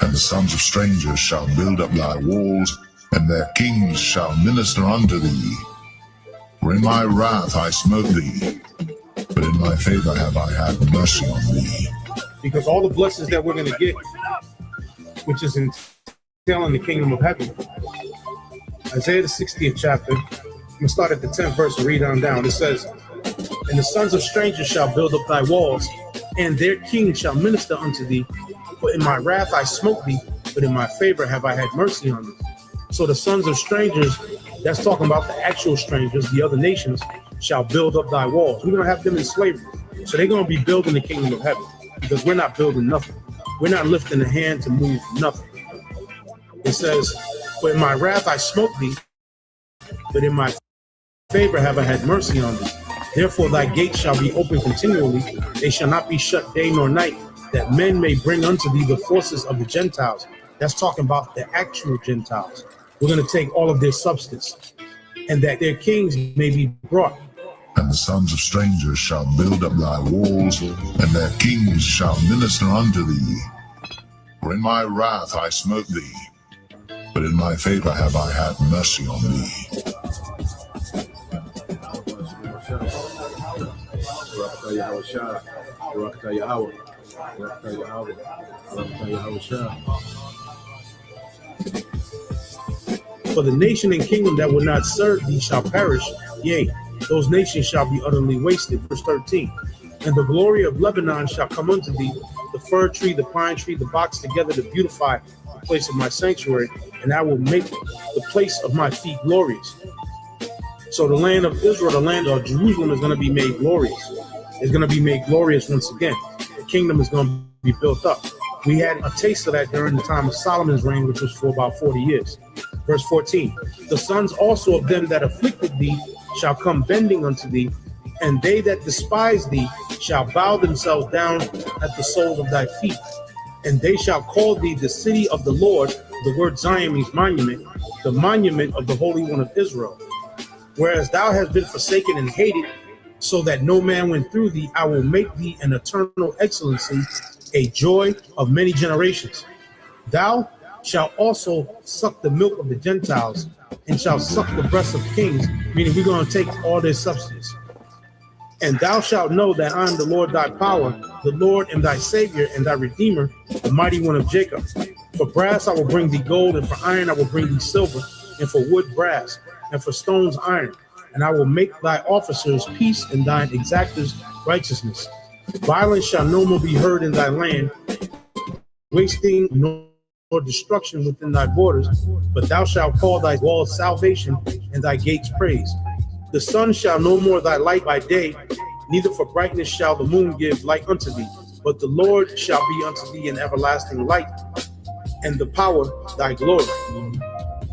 And the sons of strangers shall build up thy walls, and their kings shall minister unto thee. For in my wrath I smote thee, but in my favor have I had mercy on thee. Because all the blessings that we're going to get, which is entailing the kingdom of heaven. Isaiah the 60th chapter, I'm going to start at the 10th verse and read on down. It says, and the sons of strangers shall build up thy walls, and their kings shall minister unto thee. For in my wrath I smote thee, but in my favor have I had mercy on thee. So the sons of strangers, that's talking about the actual strangers, the other nations, shall build up thy walls. We're going to have them in slavery. So they're going to be building the kingdom of heaven, because we're not building nothing. We're not lifting a hand to move nothing. It says, for in my wrath I smote thee, but in my favor have I had mercy on thee. Therefore thy gates shall be open continually, they shall not be shut day nor night, that men may bring unto thee the forces of the Gentiles. That's talking about the actual Gentiles. We're going to take all of their substance, and that their kings may be brought. And the sons of strangers shall build up thy walls, and their kings shall minister unto thee. For in my wrath I smote thee, but in my favor have I had mercy on thee. For the nation and kingdom that will not serve thee shall perish, yea, those nations shall be utterly wasted. Verse 13. And the glory of Lebanon shall come unto thee, the fir tree, the pine tree, the box together to beautify the place of my sanctuary, and I will make the place of my feet glorious. So the land of Israel, the land of Jerusalem, is going to be made glorious. It's going to be made glorious once again. The kingdom is going to be built up. We had a taste of that during the time of Solomon's reign, which was for about 40 years. Verse 14. The sons also of them that afflicted thee shall come bending unto thee, and they that despise thee shall bow themselves down at the soles of thy feet. And they shall call thee the city of the Lord. The word Zion means monument, the monument of the Holy One of Israel. Whereas thou hast been forsaken and hated, so that no man went through thee, I will make thee an eternal excellency, a joy of many generations. Thou shalt also suck the milk of the Gentiles, and shalt suck the breasts of kings, meaning we're going to take all their substance. And thou shalt know that I am the Lord thy power, the Lord and thy Savior and thy Redeemer, the mighty one of Jacob. For brass I will bring thee gold, and for iron I will bring thee silver, and for wood brass, and for stones iron. And I will make thy officers peace, and thine exactors righteousness. Violence shall no more be heard in thy land, wasting nor destruction within thy borders, but thou shalt call thy walls salvation, and thy gates praise. The sun shall no more thy light by day, neither for brightness shall the moon give light unto thee, but the Lord shall be unto thee an everlasting light, and the power thy glory.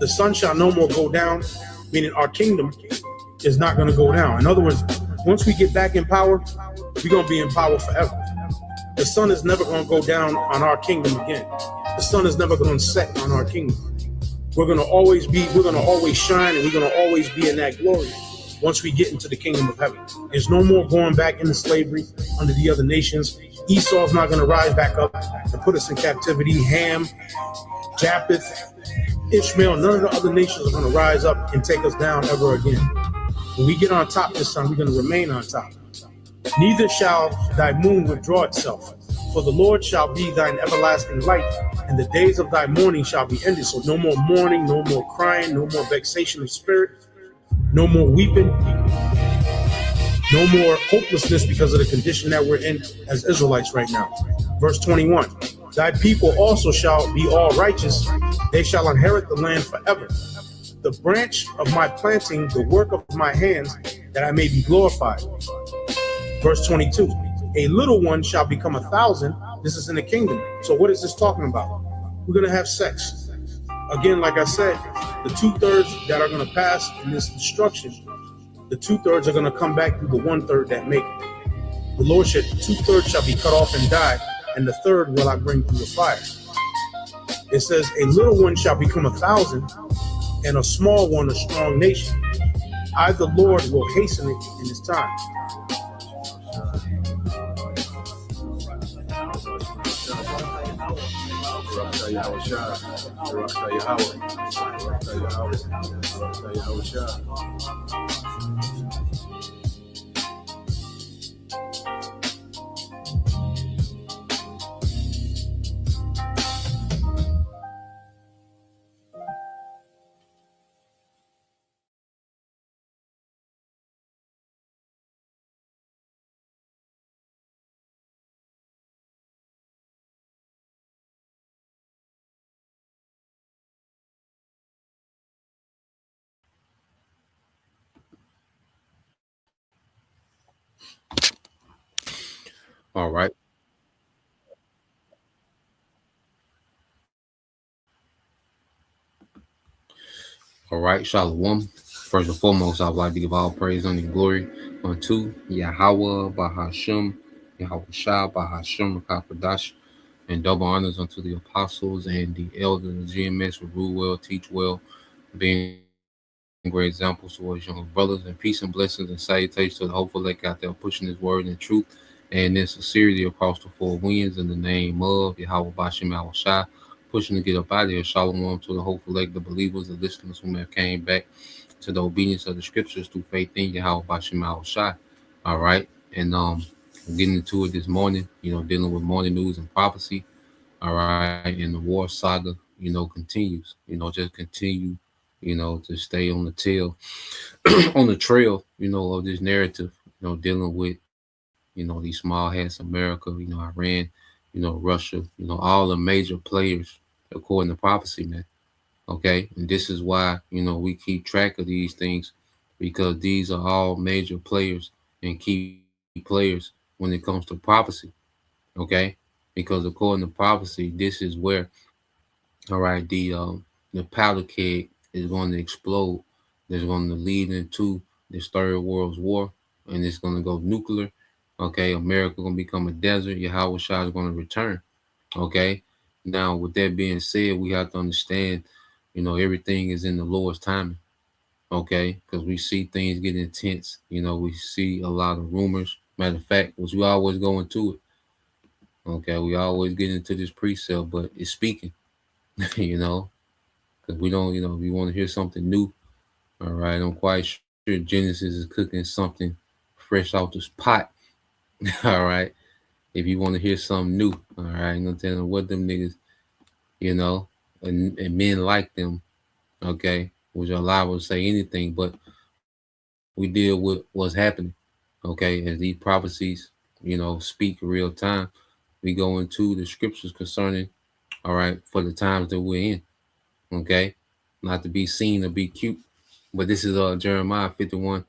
The sun shall no more go down, meaning our kingdom is not going to go down. In other words, once we get back in power, we're going to be in power forever. The sun is never going to go down on our kingdom again. The sun is never going to set on our kingdom. We're going to always shine, and we're going to always be in that glory once we get into the kingdom of heaven. There's no more going back into slavery under the other nations. Esau's not going to rise back up and put us in captivity. Ham, Japheth, Ishmael, none of the other nations are going to rise up and take us down ever again. When we get on top this time, we're going to remain on top. Neither shall thy moon withdraw itself, for the Lord shall be thine everlasting light, and the days of thy mourning shall be ended. So no more mourning, no more crying, no more vexation of spirit, no more weeping, no more hopelessness because of the condition that we're in as Israelites right now. Verse 21, thy people also shall be all righteous, they shall inherit the land forever. The branch of my planting, the work of my hands, that I may be glorified. Verse 22, a little one shall become 1,000. This is in the kingdom. So what is this talking about? We're going to have sex. Again, like I said, The two-thirds that are going to pass in this destruction, the two-thirds are going to come back through the one-third that make it. The Lord said, two-thirds shall be cut off and die, and the third will I bring through the fire. It says, a little one shall become 1,000, and a small one a strong nation. I, the Lord, will hasten it in his time. All right. All right. Shalom. First and foremost, I would like to give all praise and glory unto Yahweh Bahashim, Yahweh Shah Bahashim Rakapadash, and double honors unto the apostles and the elders of GMS who rule well, teach well, being great examples towards young brothers, and peace and blessings and salutations to the hopeful elect out there pushing his word in truth and in sincerity across the four winds in the name of Yahweh Bashim Shai, pushing to get up out of here. Shalom to the hopeful elect, the believers, the listeners who have came back to the obedience of the scriptures through faith in Yahweh Bashim Shai. All right. And getting into it this morning, dealing with morning news and prophecy. All right. And the war saga, continues, just continue, to stay on the tail, on the trail, of this narrative, dealing with, these small hats, America, Iran, Russia, all the major players according to prophecy, man. Okay. And this is why, we keep track of these things because these are all major players and key players when it comes to prophecy. Okay. Because according to prophecy, this is where, all right, the powder keg is going to explode. That's going to lead into this third world war, and it's going to go nuclear. Okay, America going to become a desert. Yahweh Shah is going to return. Okay, now with that being said, we have to understand, everything is in the Lord's timing. Okay, because we see things get intense. We see a lot of rumors. Matter of fact, which we always go into it. Okay, we always get into this precept, but it's speaking. you know, because we don't, we want to hear something new. All right, I'm quite sure Genesis is cooking something fresh out this pot. All right, if you want to hear something new, all right, I'm gonna tell them what them niggas, you know, and men like them, okay, which allow us to say anything, but we deal with what's happening, okay, as these prophecies, speak real time. We go into the scriptures concerning, all right, for the times that we're in, okay, not to be seen or be cute. But this is Jeremiah 51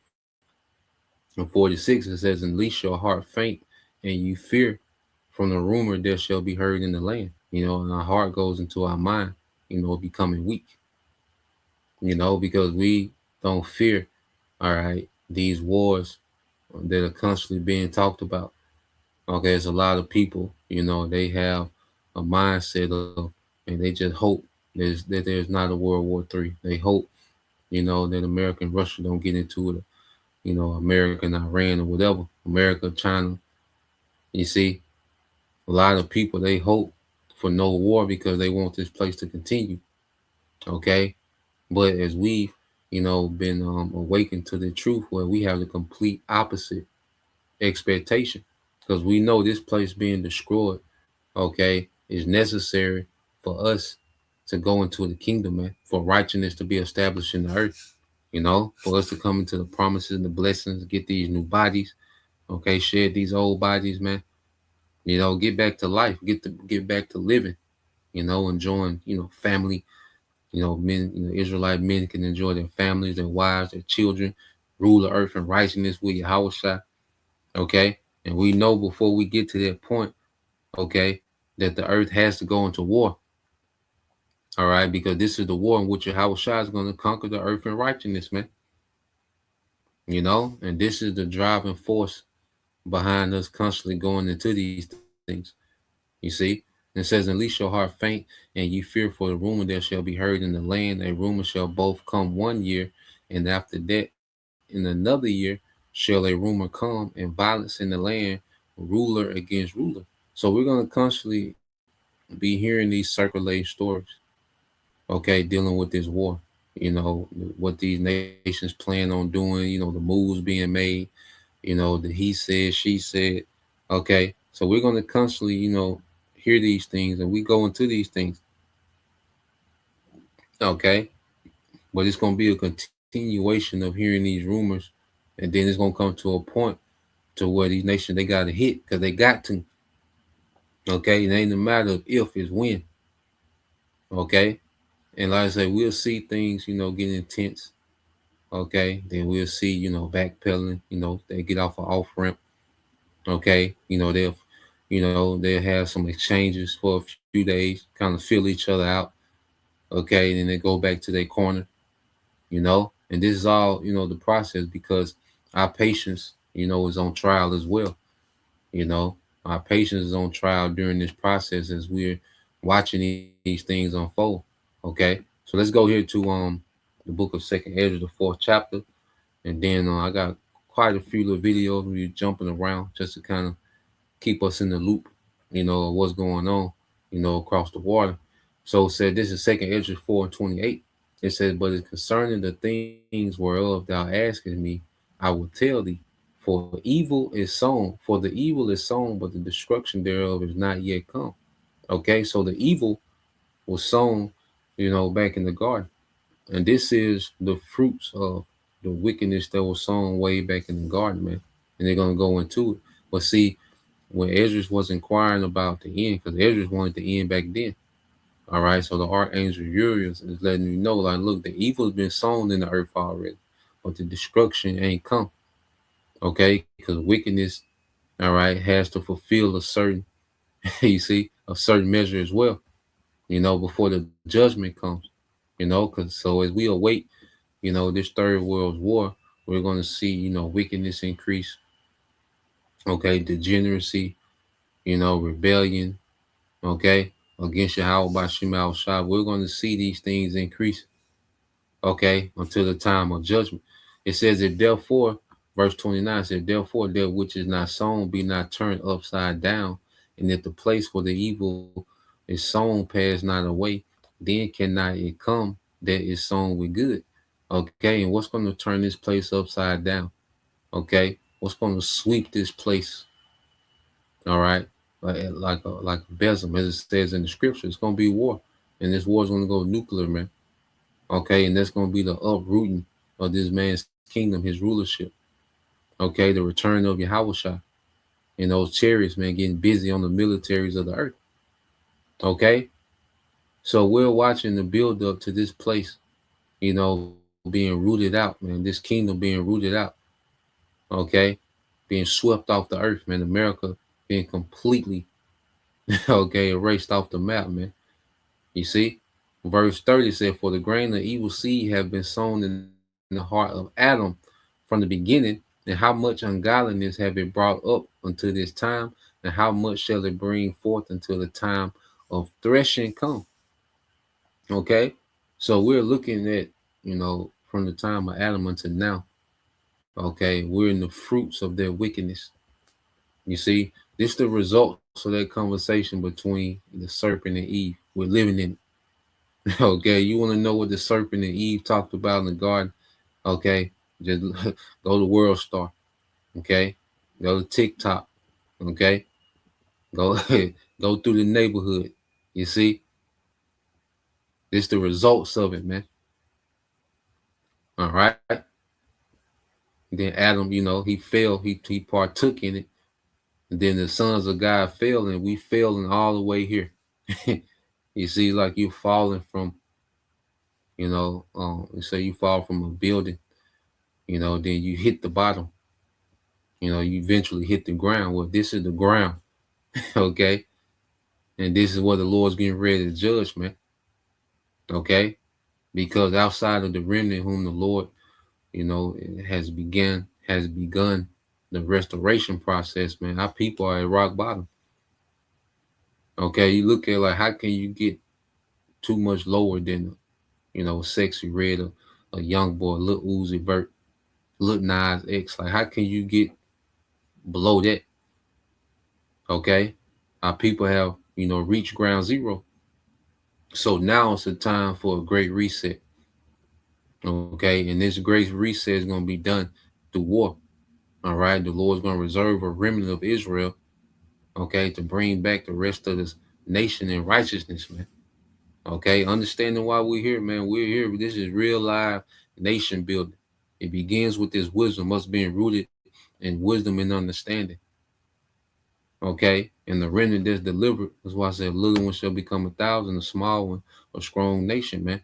and 46. It says, "And least your heart faint, and you fear from the rumor there shall be heard in the land." And our heart goes into our mind, becoming weak, because we don't fear, all right, these wars that are constantly being talked about. Okay, there's a lot of people, they have a mindset of, and they just hope that there's not a World War III. They hope, that America and Russia don't get into it, America and Iran or whatever, America, China. You see, a lot of people, they hope for no war because they want this place to continue. Okay. But as we've, been awakened to the truth where we have the complete opposite expectation because we know this place being destroyed, okay, is necessary for us to go into the kingdom, man, for righteousness to be established in the earth, for us to come into the promises and the blessings, get these new bodies, okay, shed these old bodies, man, get back to life, get back to living, enjoying, family, men, Israelite men can enjoy their families, their wives, their children, rule the earth in righteousness with Yahweh Shai, okay? And we know before we get to that point, okay, that the earth has to go into war, All right, because this is the war in which Yahweh Shai is going to conquer the earth in righteousness, man. And this is the driving force behind us constantly going into these things. You see, and it says, "Unleash your heart faint, and ye fear for the rumor that shall be heard in the land. A rumor shall both come 1 year, and after that, in another year, shall a rumor come, and violence in the land, ruler against ruler." So we're going to constantly be hearing these circulating stories, okay, dealing with this war. What these nations plan on doing. The moves being made. The he said, she said. Okay, so we're going to constantly, hear these things, and we go into these things. Okay, but it's going to be a continuation of hearing these rumors, and then it's going to come to a point to where these nations they got to hit because they got to. Okay, it ain't a matter of if, it's when. Okay, and like I say, we'll see things, get intense. Okay, then we'll see, backpedaling. They get off an off ramp. Okay, they'll have some exchanges for a few days, kind of feel each other out. Okay, and then they go back to their corner. And this is all, the process because our patience, is on trial as well. You know, our patience is on trial during this process as we're watching these things unfold. Okay, so let's go here to the book of Second Ezra, the fourth chapter, and then I got quite a few little videos where you're jumping around just to kind of keep us in the loop, of what's going on, across the water. So it said this is Second Ezra 4:28. It says, "But it's concerning the things whereof thou askest me, I will tell thee. For the evil is sown, but the destruction thereof is not yet come." Okay, so the evil was sown, back in the garden. And this is the fruits of the wickedness that was sown way back in the garden, man. And they're gonna go into it. But see, when Ezra was inquiring about the end, because Ezra wanted the end back then. All right, so the archangel Uriel is letting you know, like, look, the evil has been sown in the earth already, but the destruction ain't come. Okay, because wickedness, all right, has to fulfill a certain, you see, a certain measure as well. Before the judgment comes. Because so as we await, this third world war, we're going to see, wickedness increase. Okay, degeneracy, rebellion, okay, against Yahweh by Shema Shai. We're going to see these things increase, okay, until the time of judgment. It says that therefore, verse 29 says, "Therefore, that which is not sown be not turned upside down, and if the place where the evil is sown pass not away, then cannot it come that is sown with good." Okay, and what's going to turn this place upside down? Okay, what's going to sweep this place? All right, like a besom, as it says in the scripture, it's going to be war, and this war is going to go nuclear, man. Okay, and that's going to be the uprooting of this man's kingdom, his rulership. Okay, the return of Yahushua and those chariots, man, getting busy on the militaries of the earth. Okay, so we're watching the build up to this place, being rooted out, man. This kingdom being rooted out. Okay, being swept off the earth, man. America being completely, okay, erased off the map, man. You see, verse 30 said, "For the grain of evil seed have been sown in the heart of Adam from the beginning, and how much ungodliness have it brought up unto this time, and how much shall it bring forth until the time of threshing come?" Okay, so we're looking at, from the time of Adam until now. Okay, we're in the fruits of their wickedness. You see, this the results of that conversation between the serpent and Eve. We're living in it. Okay, you want to know what the serpent and Eve talked about in the garden? Okay, just go to World Star. Okay, go to TikTok. Okay, go go through the neighborhood. You see, it's the results of it, man. All right. Then Adam, he fell. He partook in it. And then the sons of God fell, and we failing all the way here. You see, like you falling from, you say you fall from a building, then you hit the bottom. You eventually hit the ground. Well, this is the ground, okay? And this is what the Lord's getting ready to judge, man. Okay, because outside of the remnant whom the Lord, has begun the restoration process, man, our people are at rock bottom. Okay, you look at like how can you get too much lower than sexy red, a young boy, Lil Uzi Vert, Lil Nas X? Like how can you get below that? Okay, our people have reached ground zero. So now it's a time for a great reset. Okay, and this great reset is going to be done through war. All right, the Lord's going to reserve a remnant of Israel, okay, to bring back the rest of this nation in righteousness, man. Okay, understanding why we're here, man. We're here. This is real live nation building. It begins with this wisdom, us being rooted in wisdom and understanding. Okay, and the remnant that's delivered. That's why I said, little one shall become 1,000, a small one, a strong nation, man.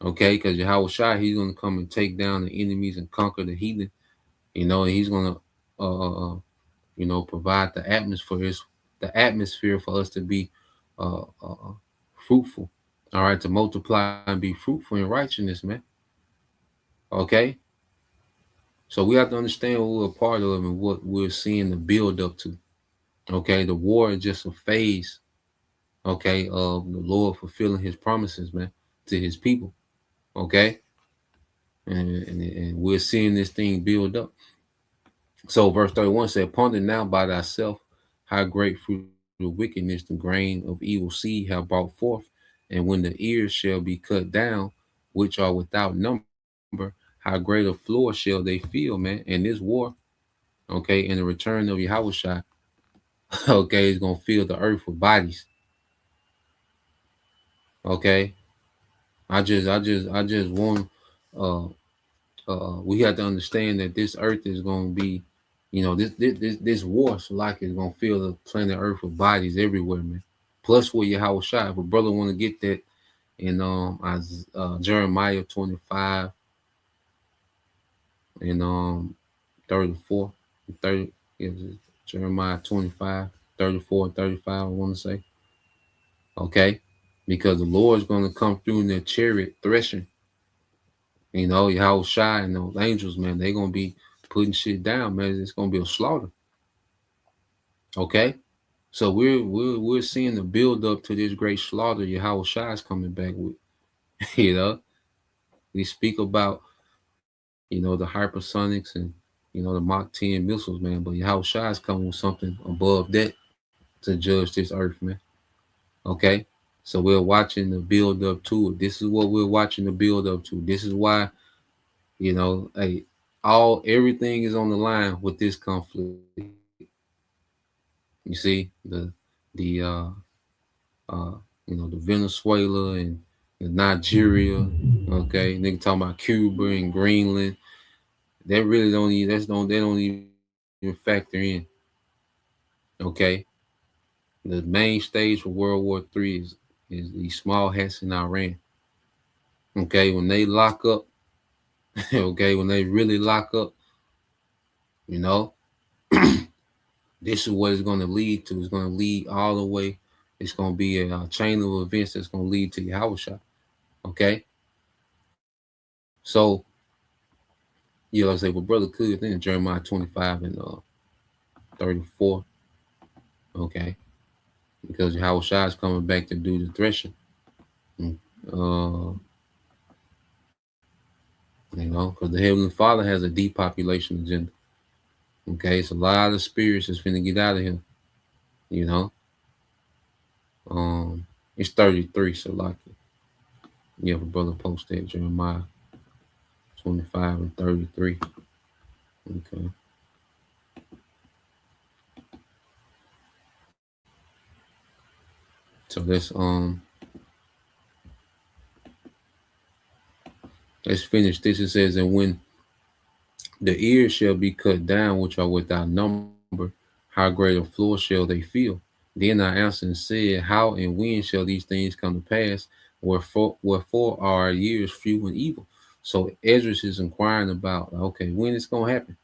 Okay, because Yahweh Shai, he's going to come and take down the enemies and conquer the heathen, and he's going to, provide the atmosphere for us to be fruitful. All right, to multiply and be fruitful in righteousness, man. Okay, so we have to understand what we're a part of and what we're seeing the build up to. Okay, the war is just a phase. Okay, of the Lord fulfilling His promises, man, to His people. Okay, and we're seeing this thing build up. So verse 31 said, "Ponder now by thyself how great fruit of wickedness the grain of evil seed have brought forth, and when the ears shall be cut down, which are without number, how great a floor shall they feel, man, in this war." Okay, and the return of Yahushua, okay, is gonna fill the earth with bodies. Okay, I just want uh we have to understand that this earth is going to be, this war, so like, is going to fill the planet Earth with bodies everywhere, man. Plus, where your house shot. If a brother want to get that in Jeremiah 25 and 34, 30, is it Jeremiah 25, 34, and 35, I want to say. Okay, because the Lord's going to come through in their chariot threshing. Your house shy and those angels, man, they gonna be putting shit down, man. It's gonna be a slaughter. Okay, so we're seeing the build up to this great slaughter. Yahweh Shai is coming back with. you know, we speak about the hypersonics and the Mach 10 missiles, man. But Yahweh Shai is coming with something above that to judge this earth, man. Okay, so we're watching the build up to it. This is what we're watching the build up to. This is why hey, everything is on the line with this conflict. You see the the Venezuela and the Nigeria, okay, nigga talking about Cuba and Greenland. That really don't even they don't even factor in. Okay, the main stage for World War III is these small hats in Iran. Okay, when they lock up, okay, when they really lock up, you know, this is what it's going to lead to. It's going to lead all the way. It's going to be a chain of events that's going to lead to Yahushua. Okay. So, like I say, well, brother could then Jeremiah 25 and 34. Okay. Because Yahushua is coming back to do the threshing. Uh, because the Heavenly Father has a depopulation agenda. Okay. It's a lot of spirits that's finna get out of here. You know. It's 33, so like you have a brother post that Jeremiah 25 and 33. Okay. So let's finish this. It says, "And when the ears shall be cut down, which are without number, how great a floor shall they feel? Then I answered and said, How and when shall these things come to pass? Wherefore are our years few and evil?" So Esdras is inquiring about, okay, when it's gonna happen.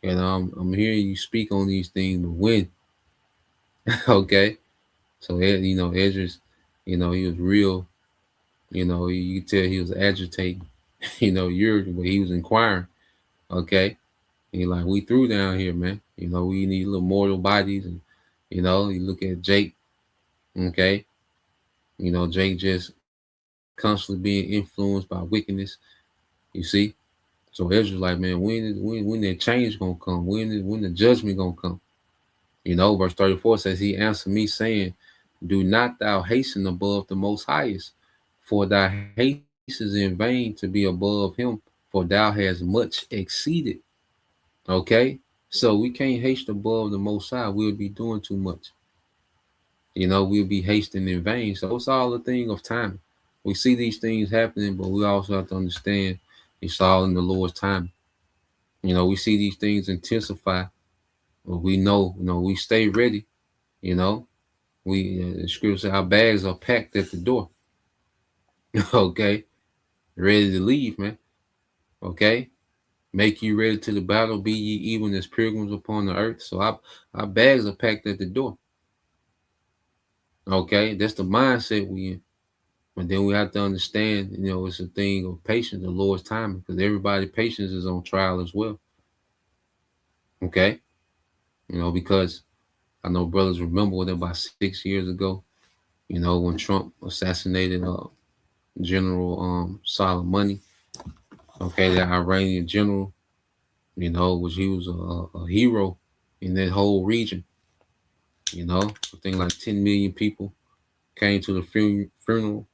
And I'm hearing you speak on these things, but when? Okay. So Esdras, he was real. You could tell he was agitating, irritable, but he was inquiring. Okay. He like, we through down here, man. We need little mortal bodies. And, you look at Jake. Okay. Jake just constantly being influenced by wickedness. You see? So Ezra's like, man, when that change gonna come? When the judgment gonna come? Verse 34 says, he answered me, saying, do not thou hasten above the most highest, for thy haste is in vain to be above him, for thou hast much exceeded. Okay? So we can't haste above the most high. We'll be doing too much. We'll be hasting in vain. So it's all a thing of timing. We see these things happening, but we also have to understand it's all in the Lord's time. We see these things intensify, but we know, we stay ready. You know, the scripture says our bags are packed at the door. Okay, ready to leave, man. Okay, make you ready to the battle. Be ye even as pilgrims upon the earth. So our bags are packed at the door. Okay, that's the mindset we in. But then we have to understand, it's a thing of patience, the Lord's timing, because everybody's patience is on trial as well. Okay, because I know brothers remember what about 6 years ago, when Trump assassinated General Soleimani, okay, the Iranian general, which he was a hero in that whole region. I think like 10 million people came to the funeral.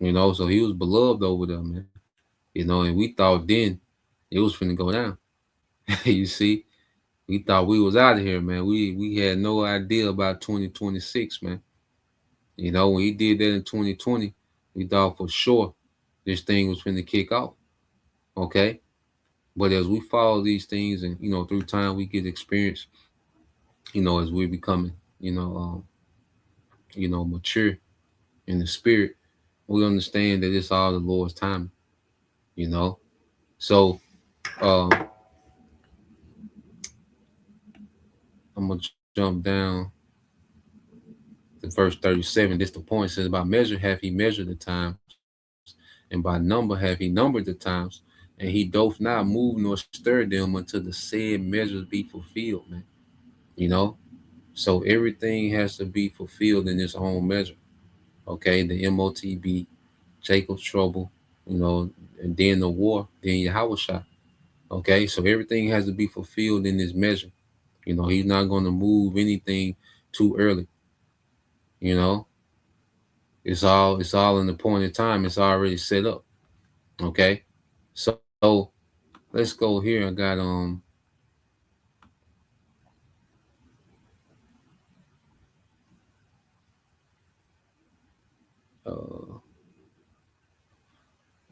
So he was beloved over there, man. And we thought then it was finna go down. You see, we thought we was out of here, man. We had no idea about 2026, man. When he did that in 2020, we thought for sure this thing was finna kick off. Okay. But as we follow these things and, through time we get experience, as we're becoming, mature in the spirit, we understand that it's all the Lord's time, you know. So um I'm gonna jump down to verse 37. This the point. It says, by measure have he measured the times, and by number have he numbered the times, and he doth not move nor stir them until the said measures be fulfilled, man. You know, so everything has to be fulfilled in its own measure. Okay, the MOTB, Jacob's trouble, and then the war, then Yahweh shot. Okay, so everything has to be fulfilled in this measure. He's not going to move anything too early. You know, it's all in the point in time. It's already set up. Okay, so let's go here. I got uh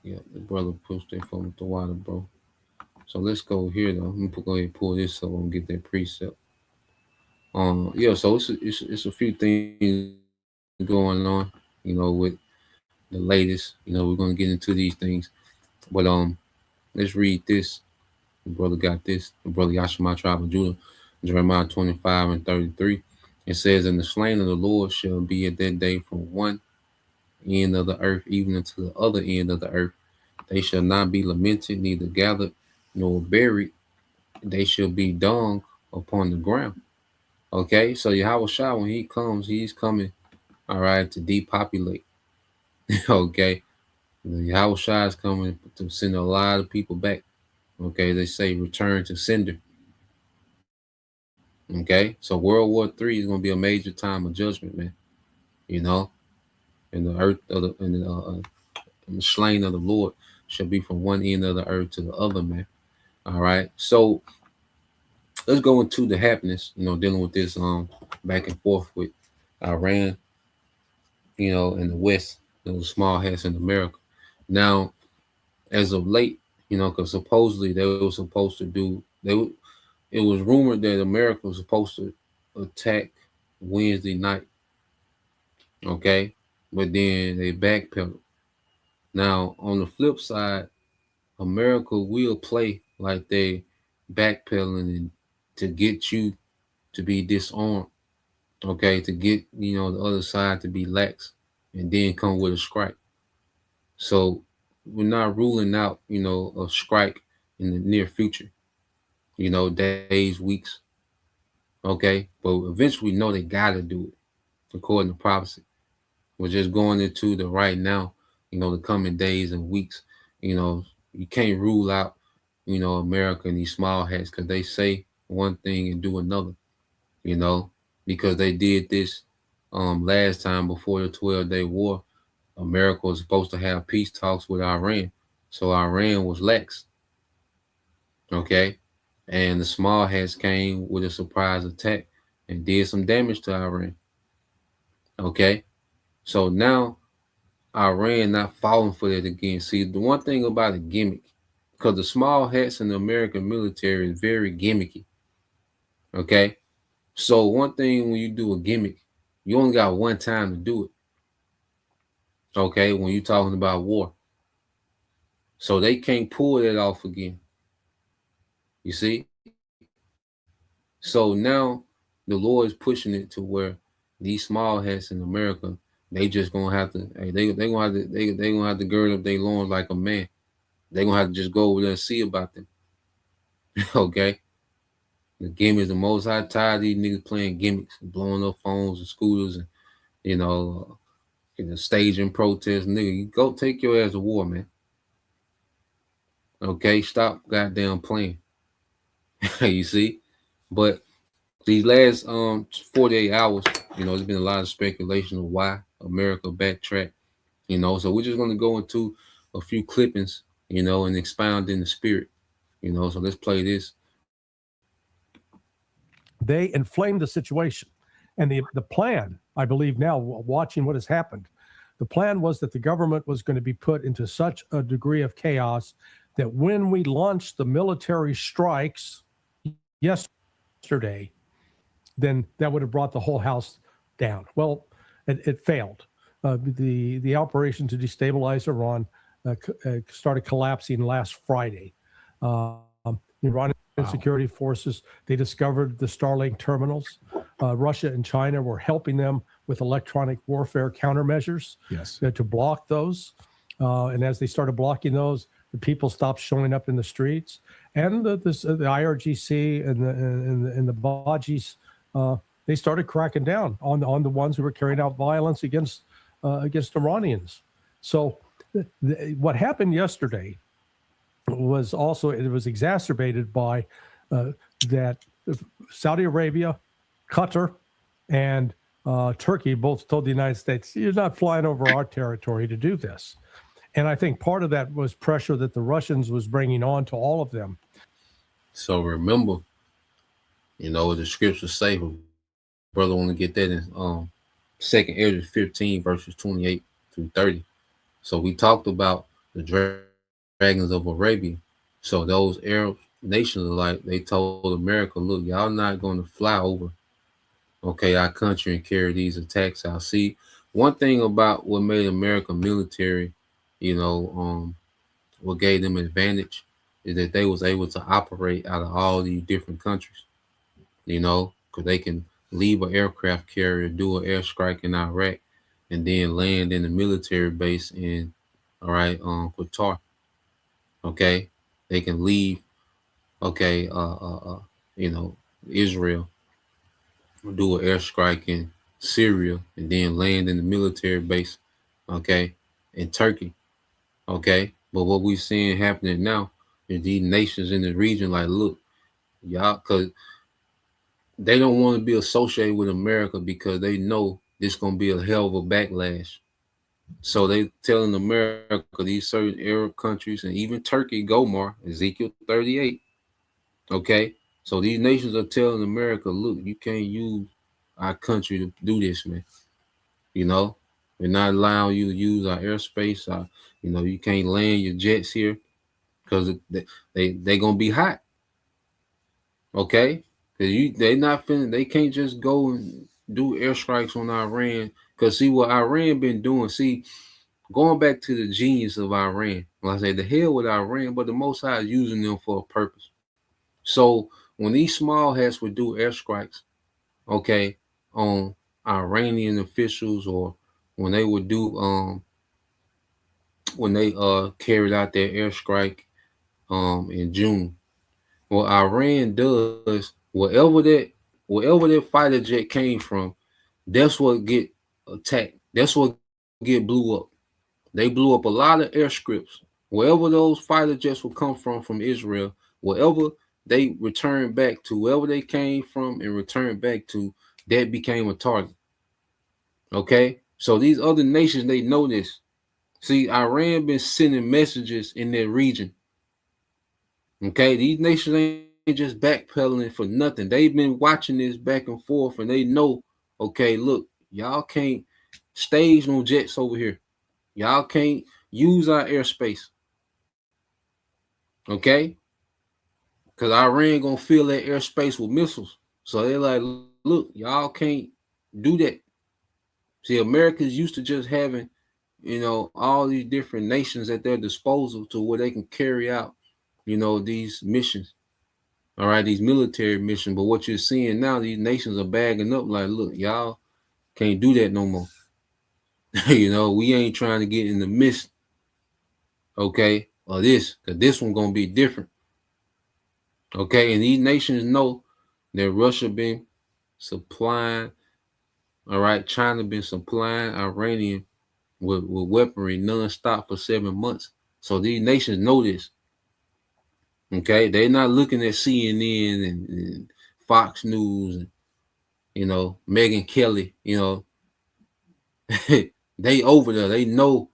yeah, the brother pushed their phone with the water, bro. So let's go here though. Let me go ahead and pull this up and get that precept. Yeah, so it's a few things going on, with the latest. We're gonna get into these things, but let's read this. The brother got this. The brother Yashima tribe of Judah, Jeremiah 25:33. It says, "And the slain of the Lord shall be at that day from one end of the earth even unto the other end of the earth. They shall not be lamented, neither gathered nor buried. They shall be dung upon the ground." Okay, so Yahweh Shah, when he comes, he's coming, all right, to depopulate. Okay, Yahweh Shah is coming to send a lot of people back. Okay, they say return to sender. Okay, so World War III is going to be a major time of judgment, man. You know, and the earth of and the slain of the Lord shall be from one end of the earth to the other, man. All right, so let's go into the happiness. Dealing with this back and forth with Iran, in the West, the small hats in America. Now, as of late, because supposedly they were supposed to it was rumored that America was supposed to attack Wednesday night, okay, but then they backpedaled. Now, on the flip side, America will play like they backpedaling and to get you to be disarmed, okay, to get the other side to be lax, and then come with a strike. So we're not ruling out, a strike in the near future, days, weeks, okay? But eventually we know they gotta do it according to prophecy. We're just going into the right now, the coming days and weeks. You know, you can't rule out, America and these small hats because they say one thing and do another, you know, because they did this last time before the 12-day war. America was supposed to have peace talks with Iran. So Iran was lax, okay? And the small hats came with a surprise attack and did some damage to Iran, okay? So now Iran not falling for that again. See, the one thing about a gimmick, because the small hats in the American military is very gimmicky, okay? So one thing when you do a gimmick, you only got one time to do it, okay? When you're talking about war. So they can't pull that off again. You see? So now the Lord is pushing it to where these small hats in America, they just gonna have to, hey, they gonna have to they gonna have to gird up their loins like a man. They gonna have to just go over there and see about them. Okay. The gimmicks, the most high tired of these niggas playing gimmicks, blowing up phones and scooters and you know, staging protests. Nigga, you go take your ass to war, man. Okay, stop goddamn playing. You see? But these last 48 hours, there's been a lot of speculation of why America backtracked, So we're just gonna go into a few clippings, and expound in the spirit, So let's play this. They inflamed the situation. And the plan, I believe now, watching what has happened, the plan was that the government was going to be put into such a degree of chaos that when we launched the military strikes yesterday, then that would have brought the whole house down. Well, it failed. The operation to destabilize Iran started collapsing last Friday. Iranian security forces, they discovered the Starlink terminals. Russia and China were helping them with electronic warfare countermeasures to block those. And as they started blocking those, the people stopped showing up in the streets. And the IRGC and the Bajis, they started cracking down on the ones who were carrying out violence against Iranians. So what happened yesterday was also, it was exacerbated by that Saudi Arabia, Qatar, and Turkey both told the United States, you're not flying over our territory to do this. And I think part of that was pressure that the Russians was bringing on to all of them. So remember, the scriptures say, brother want to get that in 2nd Ezra 15 verses 28 through 30. So we talked about the dragons of Arabia. So those Arab nations alike, they told America, look, y'all not going to fly over, okay, our country and carry these attacks out. See, one thing about what made America military, what gave them advantage is that they was able to operate out of all these different countries, because they can leave an aircraft carrier, do an airstrike in Iraq, and then land in the military base in, Qatar. Okay, they can leave, okay, Israel, do an airstrike in Syria, and then land in the military base, okay, in Turkey, okay. But what we're seeing happening now is these nations in the region, like, look, y'all, because they don't want to be associated with America because they know this gonna be a hell of a backlash. So they telling America, these certain Arab countries, and even Turkey, Gomar, Ezekiel 38, okay? So these nations are telling America, look, you can't use our country to do this, man. We're not allowing you to use our airspace. You can't land your jets here because they gonna be hot, okay? Because they not finna, they can't just go and do airstrikes on Iran. Because see what Iran been doing. See, going back to the genius of Iran, like I say, the hell with Iran, but the Most High is using them for a purpose. So when these small hats would do airstrikes, okay, on Iranian officials, or when they would do when they carried out their airstrike in June. What Iran does, wherever that fighter jet came from, that's what get attacked. That's what get blew up. They blew up a lot of airstrips. Wherever those fighter jets will come from Israel, wherever they returned back to, wherever they came from and returned back to, that became a target. Okay? So these other nations, they know this. See, Iran been sending messages in their region. Okay, these nations ain't just backpedaling for nothing. They've been watching this back and forth, and they know, okay, look, y'all can't stage no jets over here. Y'all can't use our airspace. Okay? Because Iran gonna fill that airspace with missiles. So they're like, look, y'all can't do that. See, America's used to just having, all these different nations at their disposal to where they can carry out, these missions. All right, these military missions. But what you're seeing now, these nations are bagging up like, look, y'all can't do that no more. We ain't trying to get in the midst, okay, of this, because this one gonna be different. Okay, and these nations know that Russia been supplying, all right, China been supplying Iranian with weaponry nonstop for 7 months. So these nations know this. Okay, they're not looking at CNN and Fox News and Megyn Kelly. They over there. They know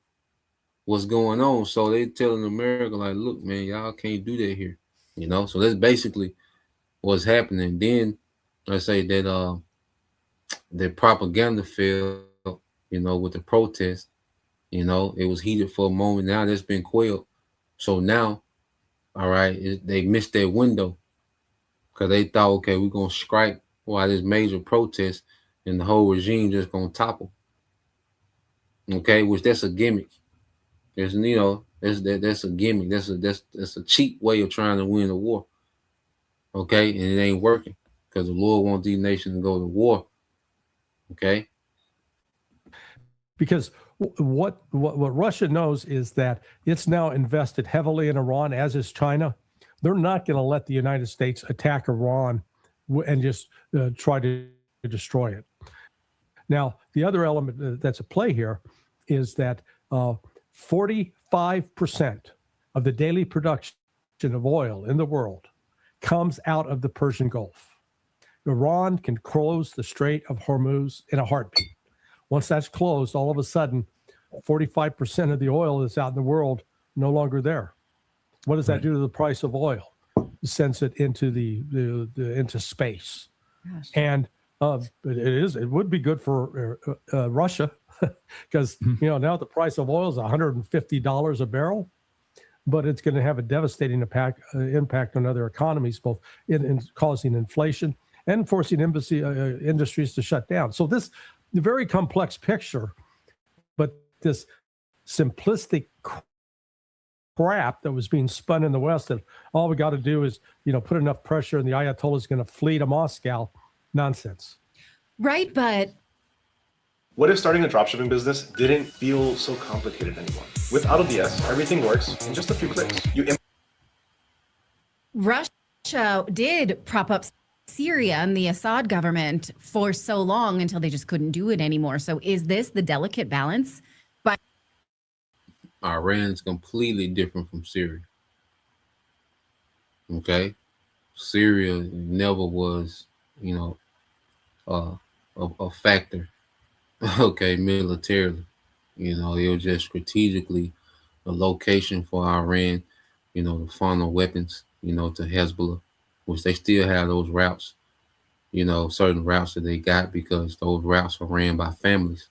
what's going on. So they telling America like, look, man, y'all can't do that here. So that's basically what's happening. Then let's say that the propaganda failed, with the protest. It was heated for a moment. Now that's been quelled. So now, all right, they missed their window because they thought, okay, we're gonna strike while this major protest, and the whole regime just gonna topple. Okay, which that's a gimmick. There's that's a gimmick. That's a cheap way of trying to win a war. Okay, and it ain't working because the Lord wants these nations to go to war. Okay, because what Russia knows is that it's now invested heavily in Iran, as is China. They're not going to let the United States attack Iran and just try to destroy it. Now, the other element that's at play here is that 45% of the daily production of oil in the world comes out of the Persian Gulf. Iran can close the Strait of Hormuz in a heartbeat. Once that's closed, all of a sudden, 45% of the oil that's out in the world no longer there. What does that do to the price of oil? It sends it into into space. Gosh. And it would be good for Russia because now the price of oil is $150 a barrel, but it's going to have a devastating impact on other economies, both in causing inflation and forcing industries to shut down. So this very complex picture, but this simplistic crap that was being spun in the West that all we got to do is, put enough pressure and the Ayatollah is going to flee to Moscow. Nonsense. Right, but what if starting a dropshipping business didn't feel so complicated anymore? With AutoDS, everything works in just a few clicks. Russia did prop up Syria and the Assad government for so long until they just couldn't do it anymore. So is this the delicate balance? But Iran's completely different from Syria. Okay, Syria never was, a factor. Okay, militarily, it was just strategically a location for Iran, to funnel weapons, to Hezbollah, which they still have those routes, certain routes that they got because those routes are ran by families.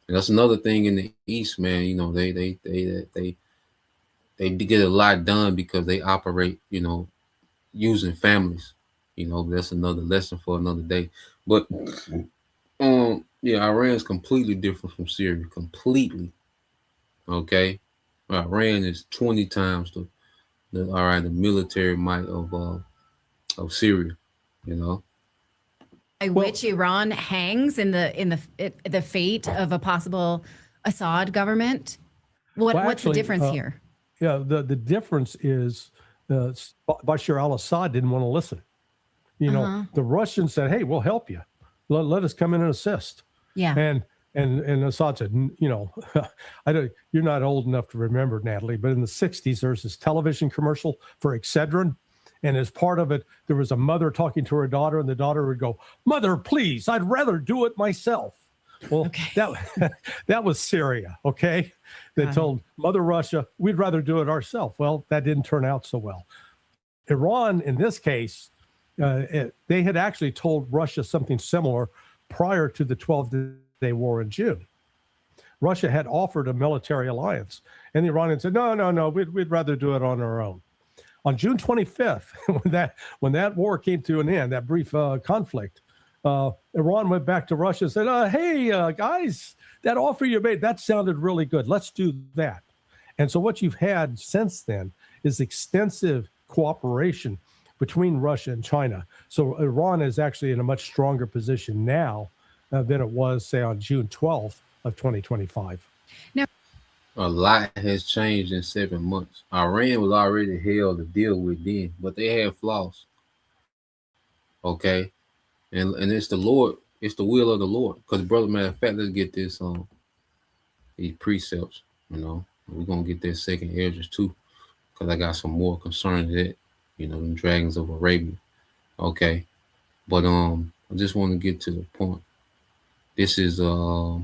And that's another thing in the East, man. They get a lot done because they operate, using families. That's another lesson for another day. But Iran is completely different from Syria. Completely. Okay. Iran is 20 times the military might of Syria, by which Iran hangs in the fate of a possible Assad government. What's the actually, difference here? Yeah, the difference is Bashar al-Assad didn't want to listen. The Russians said, "Hey, we'll help you. Let us come in and assist." Yeah. And Assad said, I don't. You're not old enough to remember, Natalie, but in the '60s, there's this television commercial for Excedrin, and as part of it, there was a mother talking to her daughter, and the daughter would go, "Mother, please, I'd rather do it myself." Well, that was Syria, okay? They told Mother Russia, we'd rather do it ourselves. Well, that didn't turn out so well. Iran, in this case, they had actually told Russia something similar prior to the 12-day war in June. Russia had offered a military alliance, and the Iranians said, no, we'd rather do it on our own. On June 25th, when that war came to an end, that brief conflict, Iran went back to Russia and said, hey, guys, that offer you made, that sounded really good. Let's do that. And so what you've had since then is extensive cooperation between Russia and China. So Iran is actually in a much stronger position now than it was, say, on June 12th of 2025. Now, a lot has changed in 7 months. Iran was already hell to deal with then, but they had flaws. Okay. And it's the Lord, it's the will of the Lord. Because, brother, matter of fact, let's get this these precepts, We're gonna get that second Esdras too, because I got some more concerns that, them dragons of Arabia. Okay. But I just want to get to the point. This is the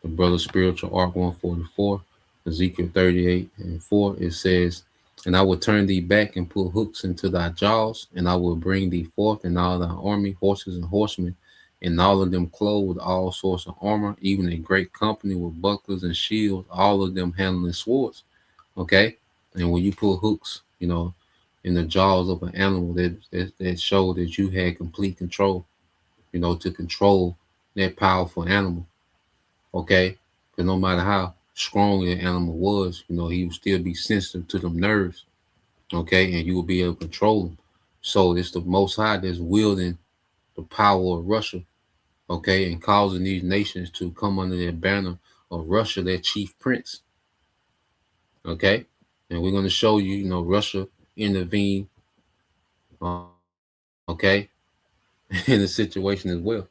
brother spiritual arc 144, Ezekiel 38:4. It says, and I will turn thee back and put hooks into thy jaws, and I will bring thee forth in all thy army, horses and horsemen, and all of them clothed with all sorts of armor, even a great company with bucklers and shields, all of them handling swords. Okay. And when you put hooks, in the jaws of an animal, that showed that you had complete control, to control that powerful animal. Okay. Because no matter how strong that animal was, he would still be sensitive to them nerves. Okay. And you will be able to control them. So it's the Most High that's wielding the power of Russia. Okay. And causing these nations to come under their banner of Russia, their chief prince. Okay. And we're going to show you, Russia intervened, okay, in the situation as well.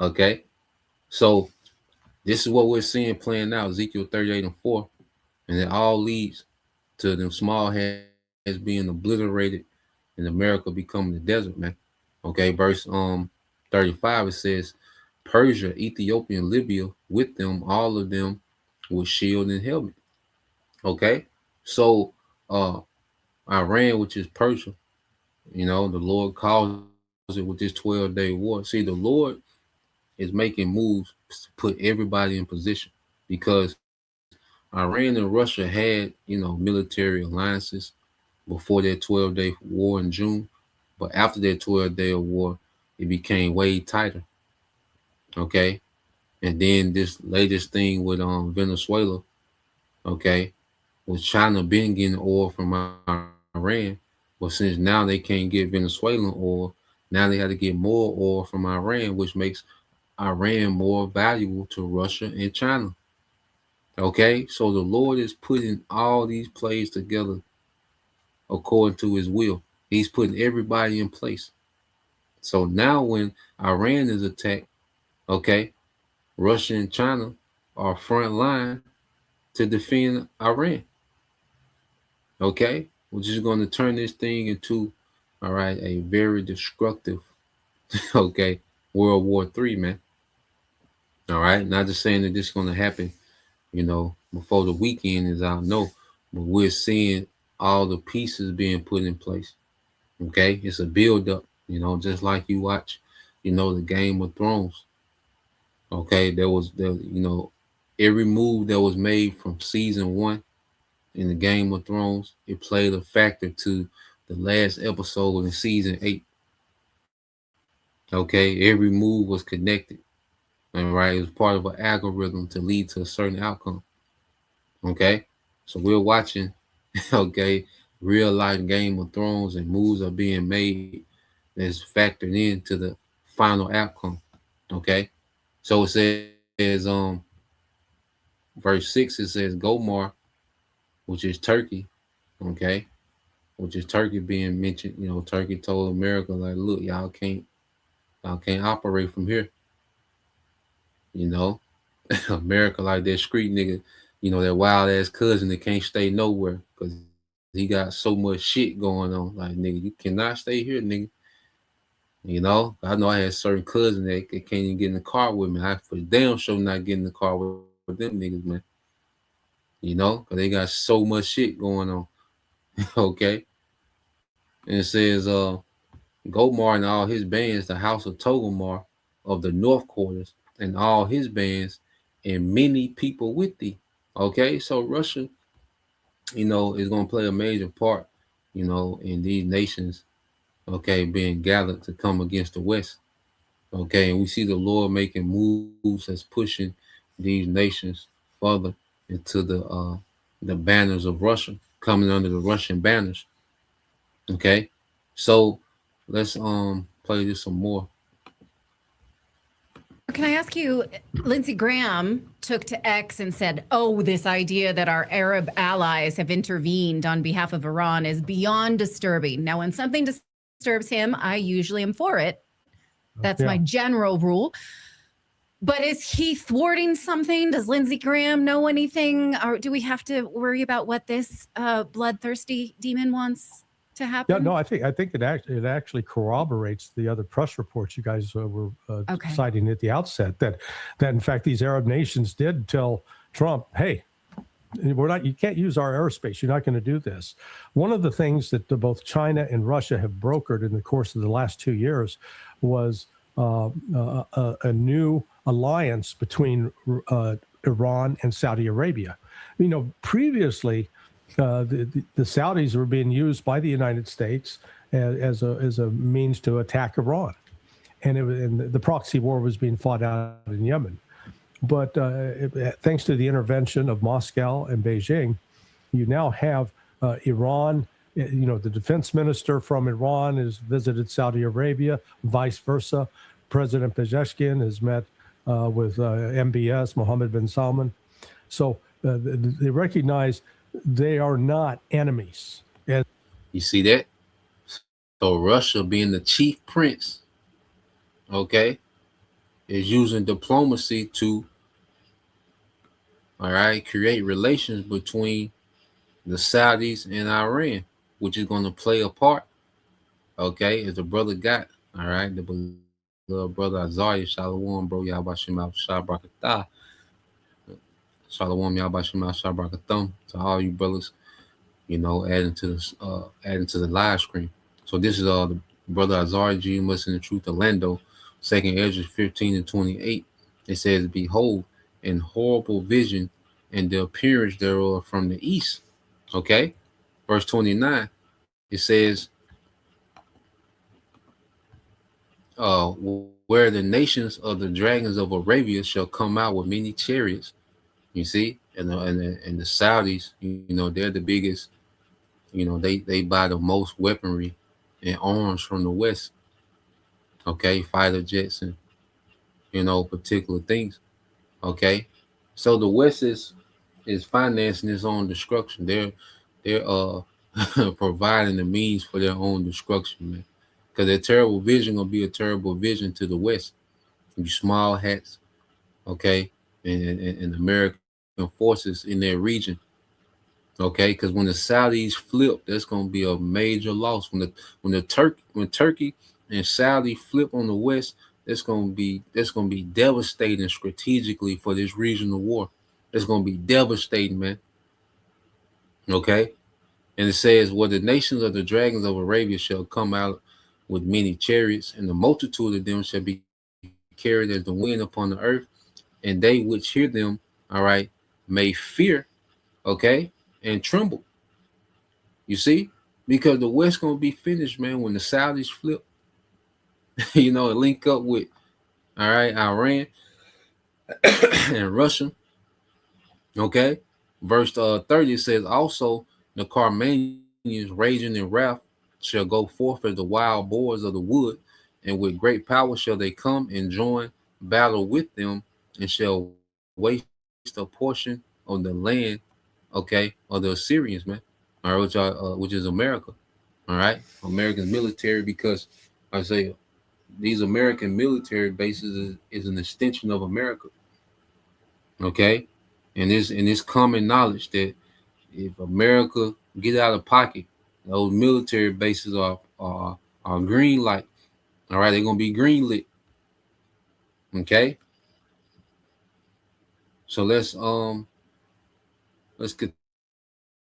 Okay. So this is what we're seeing playing out, Ezekiel 38:4. And it all leads to them small heads being obliterated and America becoming the desert, man. Okay. Verse 35, it says, Persia, Ethiopia, and Libya, with them, all of them with shield and helmet. Okay. So Iran, which is Persia, the Lord calls it with this 12-day war. See, the Lord is making moves to put everybody in position, because Iran and Russia had, military alliances before that 12-day war in June. But after that 12-day war, it became way tighter. Okay. And then this latest thing with Venezuela, okay, with China been getting oil from Iran. But since now they can't get Venezuelan oil, now they have to get more oil from Iran, which makes Iran more valuable to Russia and China. Okay, so the Lord is putting all these plays together according to his will. He's putting everybody in place. So now when Iran is attacked, okay, Russia and China are front line to defend Iran. Okay, which is going to turn this thing into, all right, a very destructive, okay, World War III, man. All right, not just saying that this is going to happen, before the weekend is out, no, but we're seeing all the pieces being put in place. Okay, it's a build up, just like you watch, the Game of Thrones. Okay, every move that was made from season 1 in the Game of Thrones, it played a factor to the last episode in season 8. Okay, every move was connected. All right, it was part of an algorithm to lead to a certain outcome. Okay, so we're watching, okay, real life Game of Thrones, and moves are being made that's factored into the final outcome. Okay, so it says, verse 6, it says Gomar, which is Turkey, okay, which is Turkey being mentioned. Turkey told America, like, look, y'all can't operate from here. You know, America like that street nigga, that wild ass cousin that can't stay nowhere because he got so much shit going on. Like, nigga, you cannot stay here, nigga. I know I had certain cousins that can't even get in the car with me. I for damn sure not get in the car with them niggas, man. Because they got so much shit going on. Okay. And it says, Gomar and all his bands, the house of Togomar of the north quarters, and all his bands, and many people with thee. Okay, so Russia, is going to play a major part, in these nations, okay, being gathered to come against the West. Okay, and we see the Lord making moves that's pushing these nations further into the banners of Russia, coming under the Russian banners. Okay, so let's play this some more. Can I ask you, Lindsey Graham took to X and said, oh, this idea that our Arab allies have intervened on behalf of Iran is beyond disturbing. Now, when something disturbs him, I usually am for it. That's my general rule. But is he thwarting something? Does Lindsey Graham know anything? Or do we have to worry about what this bloodthirsty demon wants to happen? Yeah, no, I think it actually corroborates the other press reports you guys were citing at the outset that in fact these Arab nations did tell Trump, hey, you can't use our airspace. You're not going to do this. One of the things that both China and Russia have brokered in the course of the last 2 years was a new alliance between Iran and Saudi Arabia. Previously, the Saudis were being used by the United States as a means to attack Iran, and the proxy war was being fought out in Yemen. But thanks to the intervention of Moscow and Beijing, you now have Iran. The defense minister from Iran has visited Saudi Arabia, vice versa. President Pezeshkian has met with MBS, Mohammed bin Salman. So they recognize they are not enemies. You see that? So Russia, being the chief prince, okay, is using diplomacy to, create relations between the Saudis and Iran, which is going to play a part, okay, as the brother got, the beloved brother Azariah, Shalom, bro, Yabashim al-Shabrakatah, Shalom, Yabashim al-Shabrakatah, to all you brothers, adding to the live stream. So this is the brother Azariah, G, must in the truth, Orlando, 2nd Ezra 15-28. It says, behold, in horrible vision and the appearance thereof from the east. Okay, verse 29, it says, where the nations of the dragons of Arabia shall come out with many chariots. You see, and the Saudis, they're the biggest. They buy the most weaponry and arms from the West. Okay, fighter jets and particular things. Okay, so the West is financing its own destruction. They're providing the means for their own destruction, man. Because their terrible vision gonna be a terrible vision to the West. You small hats, okay, and American forces in their region, okay. Because when the Saudis flip, that's gonna be a major loss. When Turkey and Saudi flip on the West, that's gonna be devastating strategically for this regional war. It's gonna be devastating, man. Okay. And it says, well, the nations of the dragons of Arabia shall come out with many chariots, and the multitude of them shall be carried as the wind upon the earth, and they which hear them, may fear, okay, and tremble. You see? Because the West gonna be finished, man, when the Saudis flip, and link up with, Iran and Russia. Okay. Verse 30 says, also the Carmanians raging in wrath shall go forth as the wild boars of the wood, and with great power shall they come and join battle with them, and shall waste a portion of the land, okay, of the Assyrians, man. All right, which is America. All right, American military, because I say these American military bases is an extension of America. Okay, and it's common knowledge that if America get out of pocket, those military bases are green light. All right, they're gonna be green lit. Okay, so let's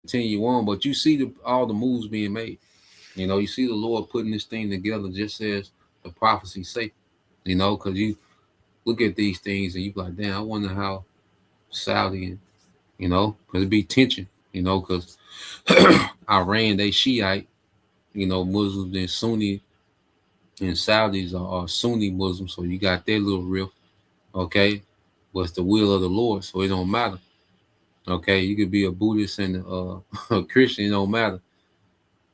continue on. But you see all the moves being made. You know, you see the Lord putting this thing together just as the prophecy say. You know, because you look at these things and you be like, damn, I wonder how Saudi and you know, because it be tension. You know, because Iran they Shiite. You know, Muslims and Sunni and Saudis are Sunni Muslims, so you got their little rift. Okay, but it's the will of the Lord, so it don't matter. Okay, you could be a Buddhist and a Christian, it don't matter.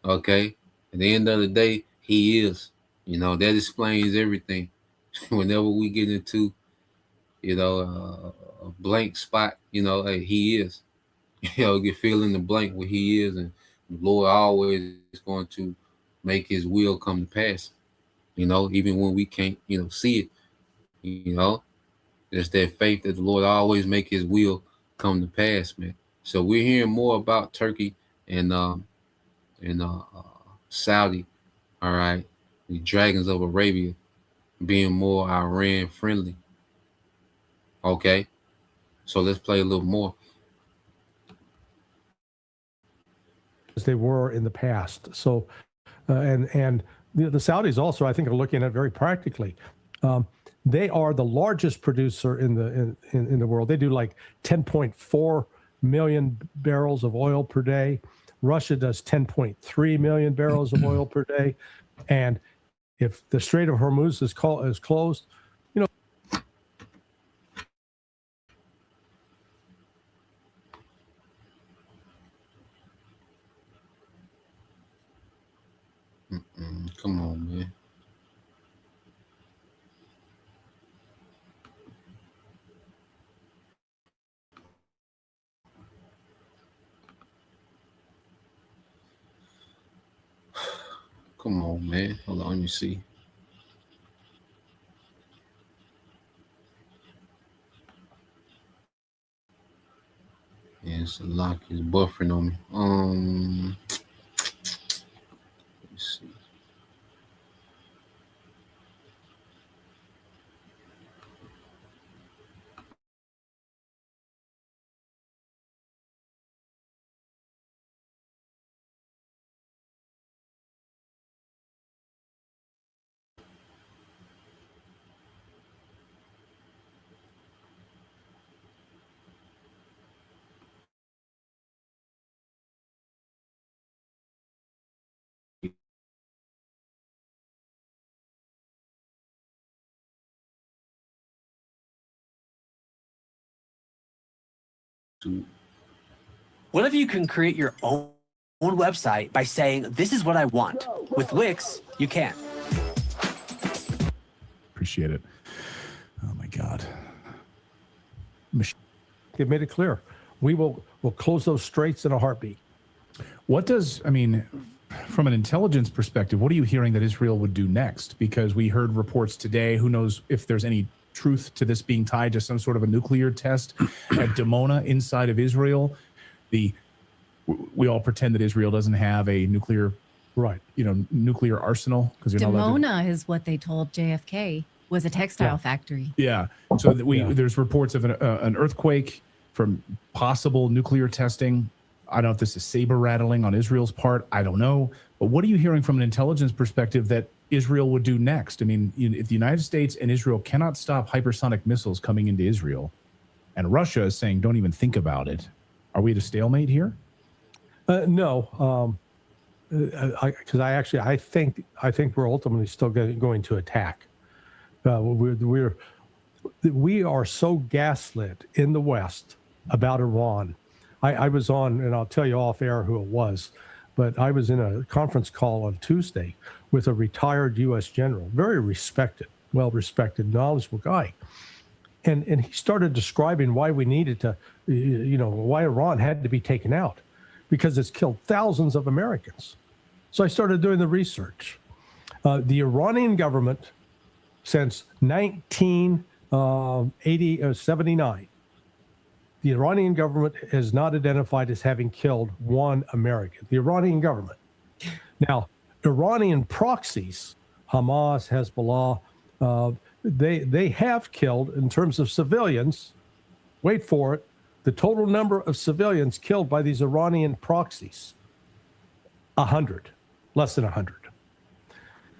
Okay, at the end of the day, He is. You know that explains everything. Whenever we get into a blank spot, hey, He is. Get fill in the blank where He is, and the Lord always is going to make His will come to pass. Even when we can't, see it. It's that faith that the Lord always make His will come to pass, man. So we're hearing more about Turkey and Saudi, all right, the dragons of Arabia being more Iran friendly. Okay, so let's play a little more. As they were in the past. So, and the Saudis also, I think, are looking at it very practically. They are the largest producer in the world. They do like 10.4 million barrels of oil per day. Russia does 10.3 million barrels of oil per day. And if the Strait of Hormuz is closed, Come on, man. Come on, man. Hold on, let me see. Yeah, it's a lock is buffering on me. Let's see. What if you can create your own website by saying, this is what I want? With Wix, you can. Appreciate it. Oh my God. they've made it clear. We'll close those straits in a heartbeat. From an intelligence perspective, what are you hearing that Israel would do next? Because we heard reports today, who knows if there's any truth to this being tied to some sort of a nuclear test at Dimona inside of Israel. We all pretend that Israel doesn't have a nuclear arsenal because Dimona is what they told JFK was a textile factory. Yeah. So there's reports of an earthquake from possible nuclear testing. I don't know if this is saber rattling on Israel's part. I don't know. But what are you hearing from an intelligence perspective that Israel would do next? I mean, if the United States and Israel cannot stop hypersonic missiles coming into Israel, and Russia is saying, don't even think about it, are we at a stalemate here? No, because I think we're ultimately still going to attack. We are so gaslit in the West about Iran. I was on, and I'll tell you off air who it was, but I was in a conference call on Tuesday with a retired U.S. general, very respected, well-respected, knowledgeable guy. And he started describing why we needed to, why Iran had to be taken out, because it's killed thousands of Americans. So I started doing the research. The Iranian government, since 1979, the Iranian government is not identified as having killed one American. The Iranian government. Now, Iranian proxies, Hamas, Hezbollah, they have killed, in terms of civilians, wait for it, the total number of civilians killed by these Iranian proxies, 100, less than 100.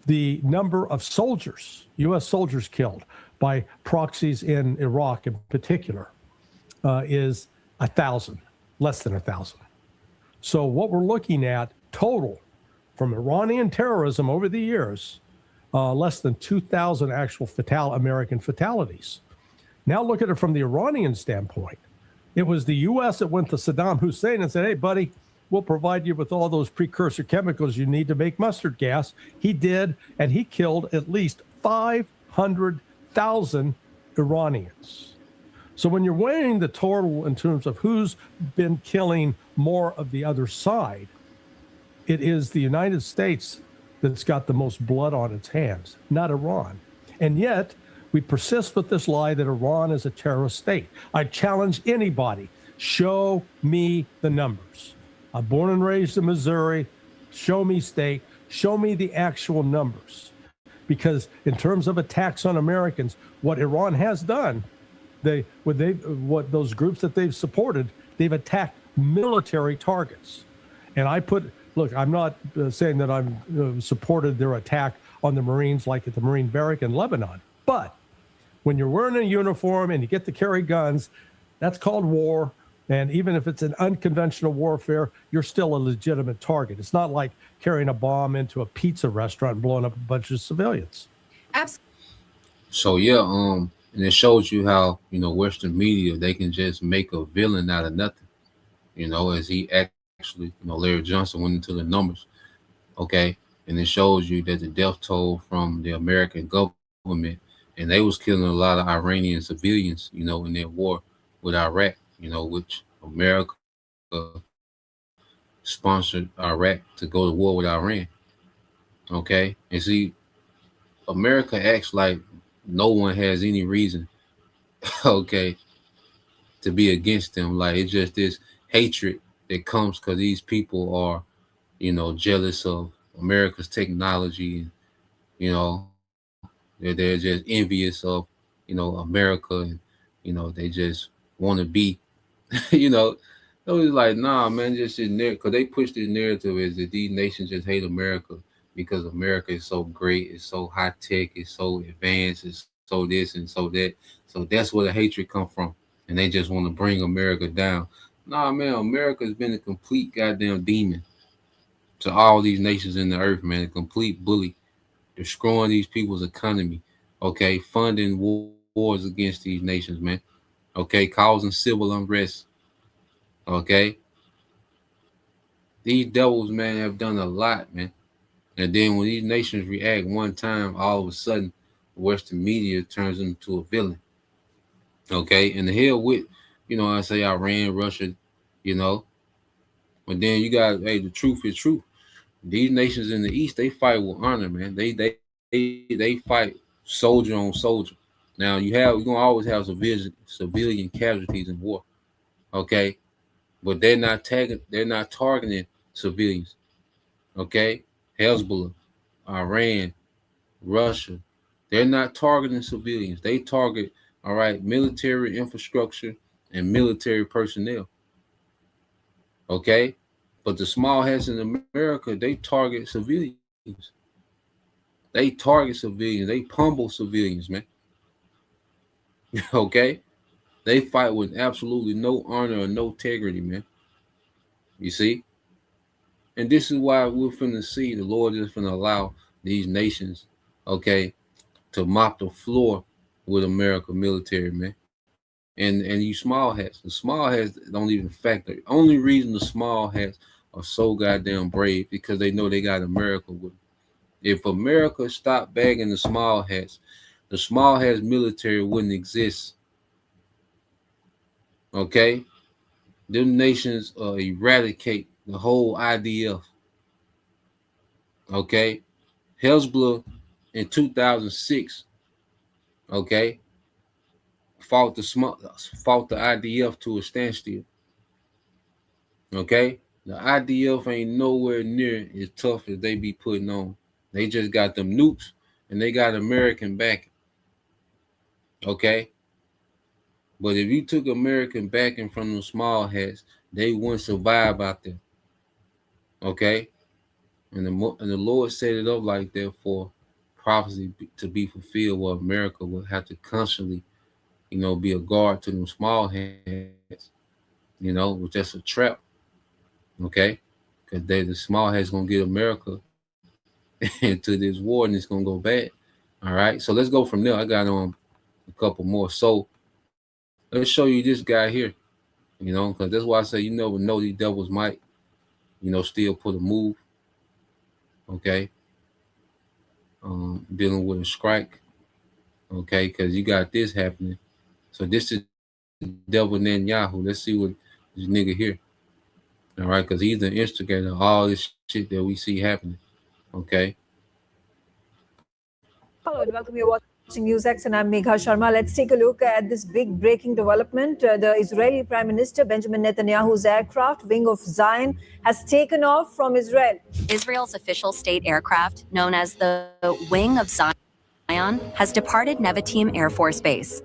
The number of soldiers, U.S. soldiers killed by proxies in Iraq in particular, is 1,000, less than 1,000. So what we're looking at total from Iranian terrorism over the years, less than 2,000 actual American fatalities. Now look at it from the Iranian standpoint. It was the U.S. that went to Saddam Hussein and said, hey, buddy, we'll provide you with all those precursor chemicals you need to make mustard gas. He did, and he killed at least 500,000 Iranians. So when you're weighing the total in terms of who's been killing more of the other side, it is the United States that's got the most blood on its hands, not Iran. And yet, we persist with this lie that Iran is a terrorist state. I challenge anybody, show me the numbers. I'm born and raised in Missouri. Show me state. Show me the actual numbers. Because in terms of attacks on Americans, what Iran has done, what those groups that they've supported, they've attacked military targets. And look, I'm not saying that I've supported their attack on the Marines like at the Marine barrack in Lebanon. But when you're wearing a uniform and you get to carry guns, that's called war. And even if it's an unconventional warfare, you're still a legitimate target. It's not like carrying a bomb into a pizza restaurant and blowing up a bunch of civilians. Absolutely. So yeah, and it shows you how, Western media, they can just make a villain out of nothing, as he actually, Larry Johnson went into the numbers, okay? And it shows you that the death toll from the American government, and they was killing a lot of Iranian civilians, in their war with Iraq, which America sponsored Iraq to go to war with Iran, okay? And see, America acts like no one has any reason, okay, to be against them. Like, it's just this hatred that comes because these people are, jealous of America's technology, and, they're just envious of, America, and, they just want to be, so it's like, nah, man, just in there, because they push this narrative is that these nations just hate America because America is so great, it's so high tech, it's so advanced, it's so this and so that. So that's where the hatred come from. And they just want to bring America down. Nah, man, America's been a complete goddamn demon to all these nations in the earth, man. A complete bully, destroying these people's economy, okay, funding wars against these nations, man, okay, causing civil unrest, okay. These devils, man, have done a lot, man. And then when these nations react one time, all of a sudden, Western media turns them into a villain. Okay, and the hell with, I say Iran, Russia, but then you got, hey, the truth is true. These nations in the East, they fight with honor, man. They fight soldier on soldier. Now you're gonna always have civilian casualties in war, okay, but they're not targeting civilians, okay. Hezbollah, Iran, Russia, they're not targeting civilians. They target, all right, military infrastructure and military personnel. Okay? But the small hats in America, they target civilians. They target civilians. They pummel civilians, man. Okay? They fight with absolutely no honor or no integrity, man. You see? And this is why we're finna see the Lord is finna allow these nations, okay, to mop the floor with America military, man. And you small hats. The small hats don't even factor. The only reason the small hats are so goddamn brave because they know they got America with them. If America stopped bagging the small hats military wouldn't exist Okay, them nations eradicate the whole IDF. Okay, Hezbollah in 2006. Okay, fought the IDF to a standstill. Okay, the IDF ain't nowhere near as tough as they be putting on. They just got them nukes and they got American backing. Okay, but if you took American backing from them small hats, they wouldn't survive out there. Okay, and the Lord set it up like that for prophecy to be fulfilled, where America would have to constantly, be a guard to them small hats. Which that's a trap. Okay, because the small hats gonna get America into this war, and it's gonna go bad. All right, so let's go from there. I got a couple more. So let's show you this guy here. Because that's why I say you never know, these devils might, still put a move. Okay, dealing with a strike. Okay, because you got this happening. So this is devil Netanyahu. Let's see what this nigga here. All right, because he's the instigator of all this shit that we see happening. Okay. Hello and welcome. You're watching NewsX and I'm Megha Sharma. Let's take a look at this big breaking development. The Israeli Prime Minister Benjamin Netanyahu's aircraft, Wing of Zion, has taken off from Israel. Israel's official state aircraft, known as the Wing of Zion, has departed Nevatim Air Force Base.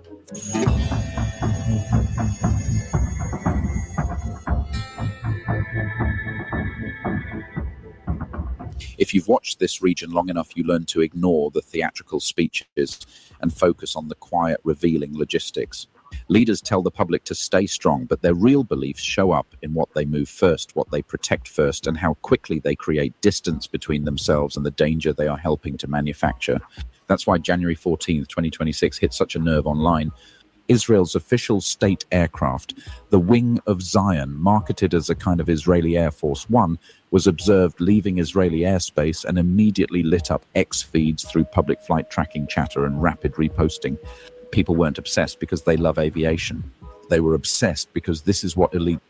If you've watched this region long enough, you learn to ignore the theatrical speeches and focus on the quiet, revealing logistics. Leaders tell the public to stay strong, but their real beliefs show up in what they move first, what they protect first, and how quickly they create distance between themselves and the danger they are helping to manufacture. That's why January 14th, 2026 hit such a nerve online. Israel's official state aircraft, the Wing of Zion, marketed as a kind of Israeli Air Force One, was observed leaving Israeli airspace and immediately lit up X feeds through public flight tracking chatter and rapid reposting. People weren't obsessed because they love aviation. They were obsessed because this is what elite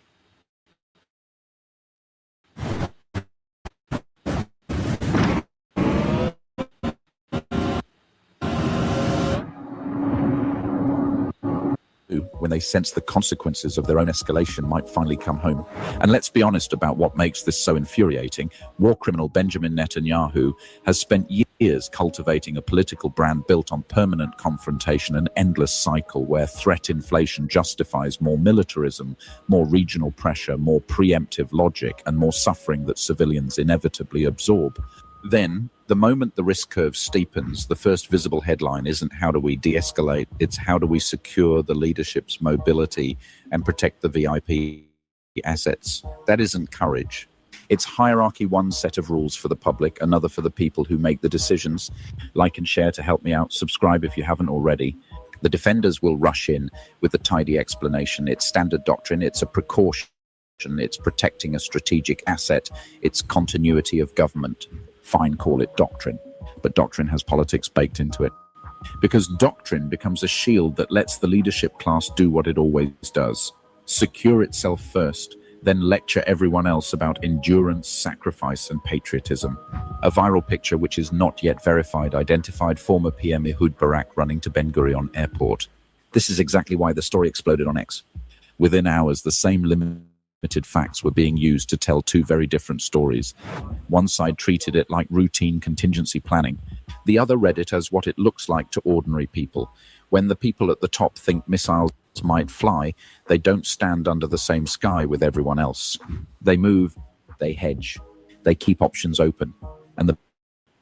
when they sense the consequences of their own escalation might finally come home. And let's be honest about what makes this so infuriating. War criminal Benjamin Netanyahu has spent years cultivating a political brand built on permanent confrontation, an endless cycle where threat inflation justifies more militarism, more regional pressure, more preemptive logic, and more suffering that civilians inevitably absorb. Then, the moment the risk curve steepens, the first visible headline isn't how do we de-escalate, it's how do we secure the leadership's mobility and protect the VIP assets. That isn't courage. It's hierarchy, one set of rules for the public, another for the people who make the decisions. Like and share to help me out. Subscribe if you haven't already. The defenders will rush in with a tidy explanation. It's standard doctrine, it's a precaution, it's protecting a strategic asset, it's continuity of government. Fine, call it doctrine, but doctrine has politics baked into it. Because doctrine becomes a shield that lets the leadership class do what it always does. Secure itself first, then lecture everyone else about endurance, sacrifice, and patriotism. A viral picture which is not yet verified identified former PM Ehud Barak running to Ben Gurion Airport. This is exactly why the story exploded on X. Within hours, the same limited facts were being used to tell two very different stories. One side treated it like routine contingency planning. The other read it as what it looks like to ordinary people. When the people at the top think missiles might fly, they don't stand under the same sky with everyone else. They move, they hedge, they keep options open, and the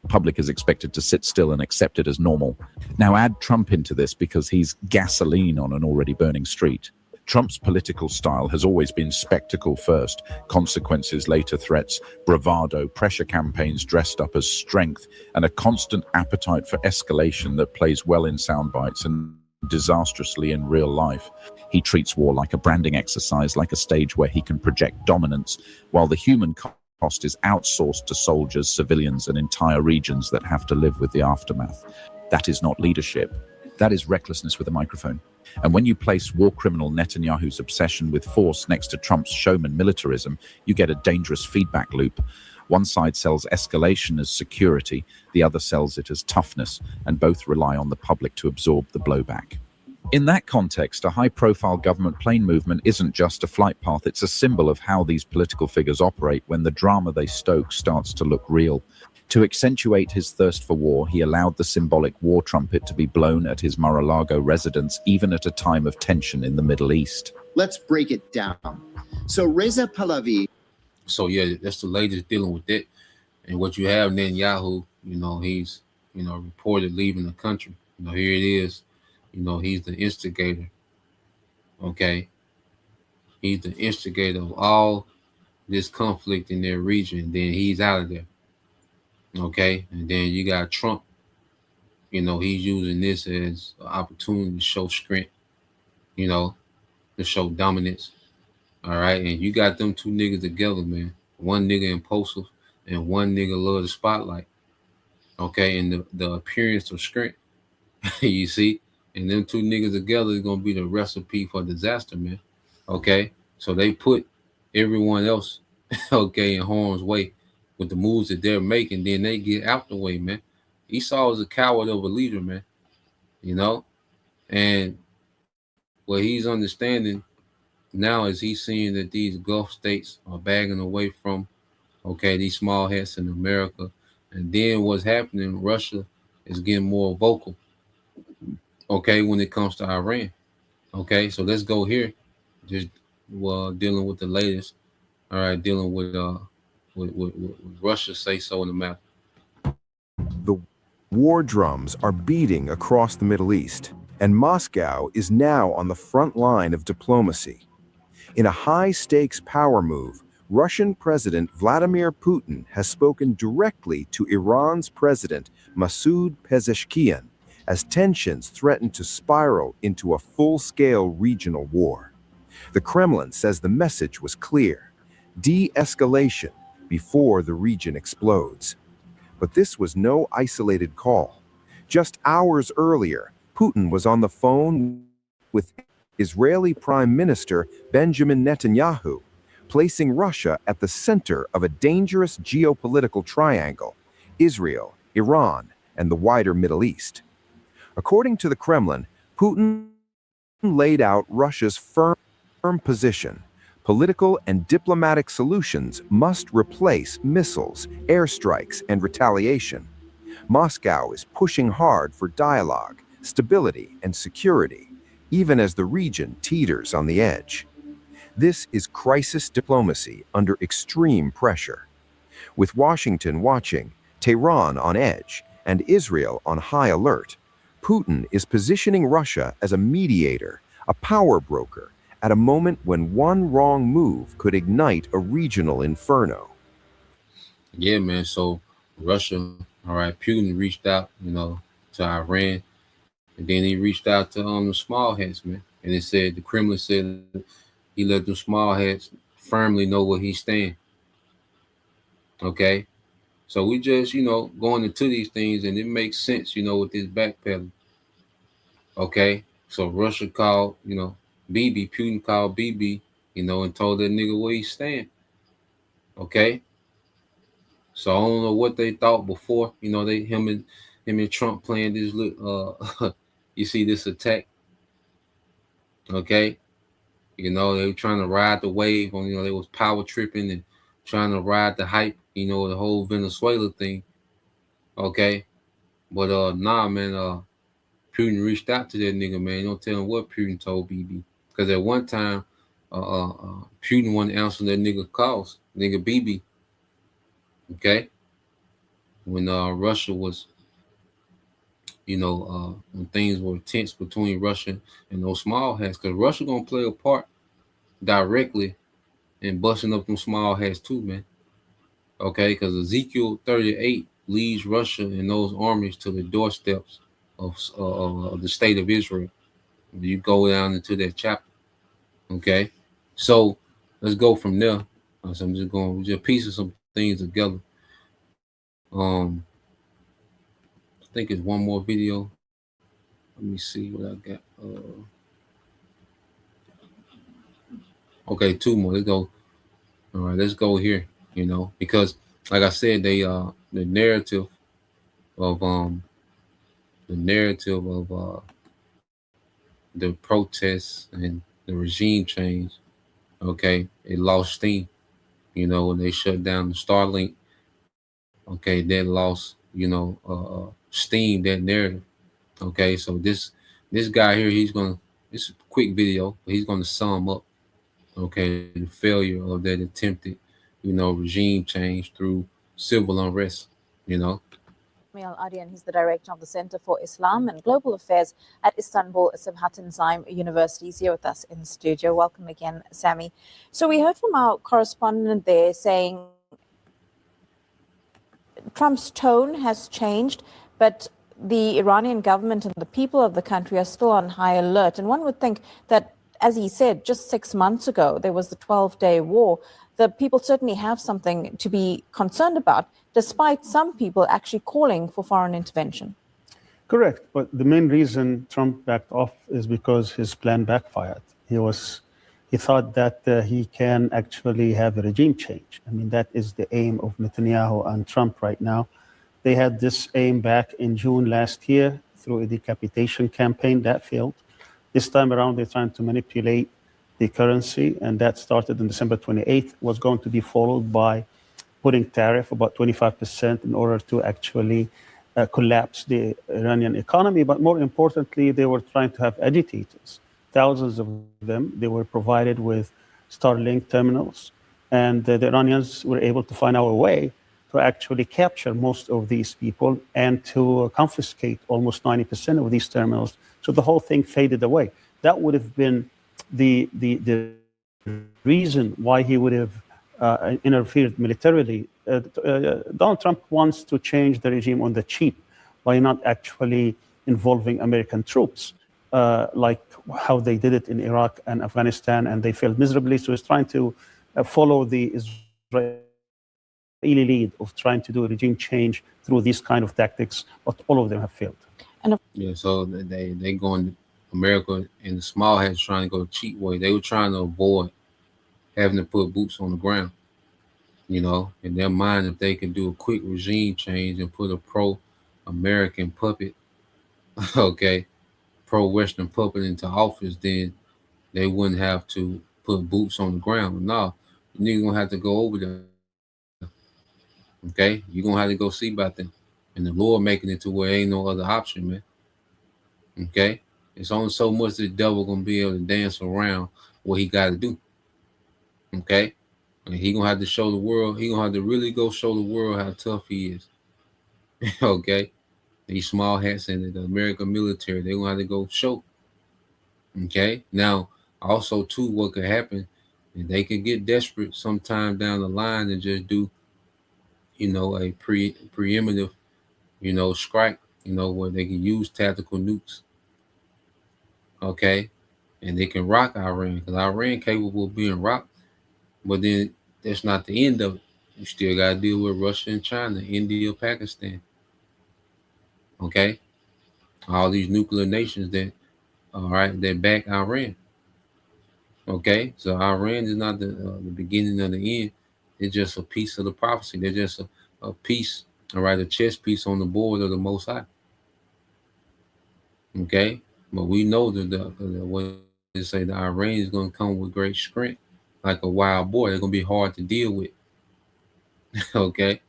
public is expected to sit still and accept it as normal. Now add Trump into this because he's gasoline on an already burning street. Trump's political style has always been spectacle first, consequences later, threats, bravado, pressure campaigns dressed up as strength, and a constant appetite for escalation that plays well in sound bites and disastrously in real life. He treats war like a branding exercise, like a stage where he can project dominance, while the human cost is outsourced to soldiers, civilians, and entire regions that have to live with the aftermath. That is not leadership. That is recklessness with a microphone. And when you place war criminal Netanyahu's obsession with force next to Trump's showman militarism, you get a dangerous feedback loop. One side sells escalation as security, the other sells it as toughness, and both rely on the public to absorb the blowback. In that context, a high-profile government plane movement isn't just a flight path, it's a symbol of how these political figures operate when the drama they stoke starts to look real. To accentuate his thirst for war, he allowed the symbolic war trumpet to be blown at his Mar-a-Lago residence, even at a time of tension in the Middle East. Let's break it down. So Reza Pahlavi. So yeah, that's the latest dealing with it. And what you have Netanyahu, he's, reported leaving the country. Here it is. He's the instigator. Okay. He's the instigator of all this conflict in their region. Then he's out of there. Okay. And then you got Trump. He's using this as an opportunity to show strength, to show dominance. All right. And you got them two niggas together, man. One nigga impulsive and one nigga love the spotlight. Okay. And the appearance of strength, you see, and them two niggas together is going to be the recipe for disaster, man. Okay. So they put everyone else, okay, in harm's way with the moves that they're making. Then they get out the way, man. Esau is a coward of a leader, man. And what he's understanding now is he's seeing that these Gulf states are bagging away from, okay, these small hats in America. And then what's happening, Russia is getting more vocal, okay, when it comes to Iran. Okay, so let's go here. Just dealing with the latest. All right, dealing with Russia say so in the matter. The war drums are beating across the Middle East, and Moscow is now on the front line of diplomacy. In a high-stakes power move, Russian President Vladimir Putin has spoken directly to Iran's President Masoud Pezeshkian as tensions threaten to spiral into a full-scale regional war. The Kremlin says the message was clear: de-escalation before the region explodes. But this was no isolated call. Just hours earlier, Putin was on the phone with Israeli Prime Minister Benjamin Netanyahu, placing Russia at the center of a dangerous geopolitical triangle: Israel, Iran, and the wider Middle East. According to the Kremlin, Putin laid out Russia's firm position: political and diplomatic solutions must replace missiles, airstrikes, and retaliation. Moscow is pushing hard for dialogue, stability, and security, even as the region teeters on the edge. This is crisis diplomacy under extreme pressure. With Washington watching, Tehran on edge, and Israel on high alert, Putin is positioning Russia as a mediator, a power broker, at a moment when one wrong move could ignite a regional inferno. Yeah, man. So Russia, all right, Putin reached out, to Iran, and then he reached out to the small hats, man. And it said, the Kremlin said he let the small hats firmly know where he stand. Okay. So we just, going into these things, and it makes sense, with this backpedaling. Okay. So Russia called, BB, Putin called BB, and told that nigga where he stand. Okay. So I don't know what they thought before, him and Trump playing this you see this attack. Okay. They were trying to ride the wave on, they was power tripping and trying to ride the hype, the whole Venezuela thing. Okay. But nah, man, Putin reached out to that nigga, man. Don't tell him what Putin told BB. Because at one time, Putin wasn't answering that nigga calls, nigga BB. Okay. When Russia was, when things were tense between Russia and those small hats, because Russia gonna play a part directly in busting up them small hats too, man. Okay, because Ezekiel 38 leads Russia and those armies to the doorsteps of the state of Israel. You go down into that chapter. Okay, so let's go from there. So I'm just piecing some things together. I think it's one more video. let me see what I got. Okay, two more. Let's go. All right, let's go here. Because like I said, they the of um the narrative of the protests and the regime change. Okay, it lost steam. When they shut down the Starlink. Okay, that lost steam, that narrative. Okay, so this guy here, it's a quick video, but he's gonna sum up, okay, the failure of that attempted, regime change through civil unrest. You know. Ismail Aryan. He's the director of the Center for Islam and Global Affairs at Istanbul Sibhat Zaim University. He's here with us in the studio. Welcome again, Sammy. So we heard from our correspondent there saying Trump's tone has changed, but the Iranian government and the people of the country are still on high alert. And one would think that, as he said, just 6 months ago, there was the 12-day war. The people certainly have something to be concerned about, despite some people actually calling for foreign intervention. Correct. But the main reason Trump backed off is because his plan backfired. He thought that he can actually have a regime change. I mean, that is the aim of Netanyahu and Trump right now. They had this aim back in June last year through a decapitation campaign that failed. This time around, they're trying to manipulate the currency, and that started on December 28th, was going to be followed by putting tariff about 25% in order to actually collapse the Iranian economy. But more importantly, they were trying to have agitators, thousands of them. They were provided with Starlink terminals, and the Iranians were able to find our way to actually capture most of these people and to confiscate almost 90% of these terminals. So the whole thing faded away. That would have been the reason why he would have interfered militarily. Donald Trump wants to change the regime on the cheap by not actually involving American troops, like how they did it in Iraq and Afghanistan, and they failed miserably. So he's trying to follow the Israeli lead of trying to do a regime change through these kind of tactics, but all of them have failed. Yeah, so they going America and the small hats trying to go the cheap way. They were trying to avoid having to put boots on the ground. In their mind, if they can do a quick regime change and put a pro-American puppet, okay, pro-Western puppet into office, then they wouldn't have to put boots on the ground. No, you're gonna have to go over there. Okay, you're gonna have to go see about them. And the Lord making it to where ain't no other option, man. Okay, it's only so much the devil gonna be able to dance around what he got to do. Okay, and he gonna have to show the world. He gonna have to really go show the world how tough he is. Okay, these small hats in the American military, they gonna have to go show. Okay, now also too, what could happen, and they could get desperate sometime down the line and just do, a preemptive, strike, where they can use tactical nukes. Okay, and they can rock Iran because Iran capable of being rocked, but then that's not the end of it. You still got to deal with Russia and China, India, Pakistan. Okay, all these nuclear nations that back Iran. Okay, so Iran is not the beginning of the end. It's just a piece of the prophecy. They're just a piece, a chess piece on the board of the Most High. Okay, but we know that what they say, the Iran is going to come with great strength, like a wild boar. They're going to be hard to deal with. Okay,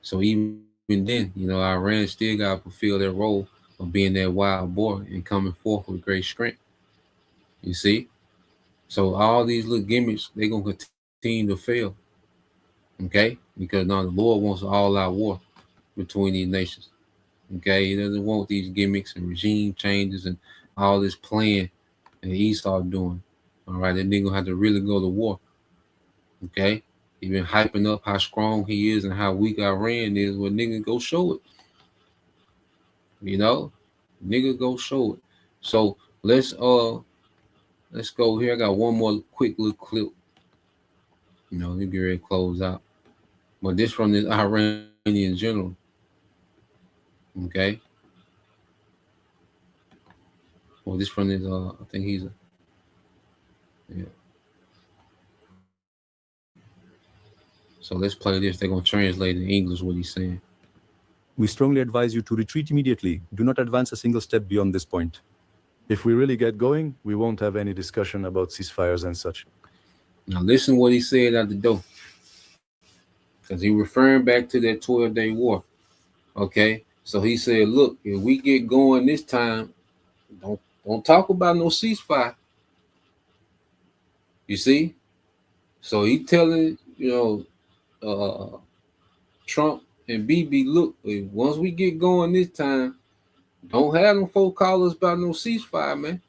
so even then, Iran still got to fulfill their role of being that wild boar and coming forth with great strength. You see, so all these little gimmicks, they're going to continue to fail. Okay, because now the Lord wants an all-out war between these nations. Okay, he doesn't want these gimmicks and regime changes and all this plan that Esau doing. All right, that nigga gonna have to really go to war. Okay, he been hyping up how strong he is and how weak Iran is. Well, nigga, go show it. Nigga, go show it. So let's go here. I got one more quick little clip. We get ready to close out. But this from this Iranian general. Okay. Well, this from his I think he's a yeah. So let's play this. They're gonna translate in English what he's saying. We strongly advise you to retreat immediately. Do not advance a single step beyond this point. If we really get going, we won't have any discussion about ceasefires and such. Now listen what he said at the door. Because he referring back to that 12-day war. Okay. So he said, look, if we get going this time, don't talk about no ceasefire. You see? So he telling, Trump and BB, look, once we get going this time, don't have them folk call us about no ceasefire, man.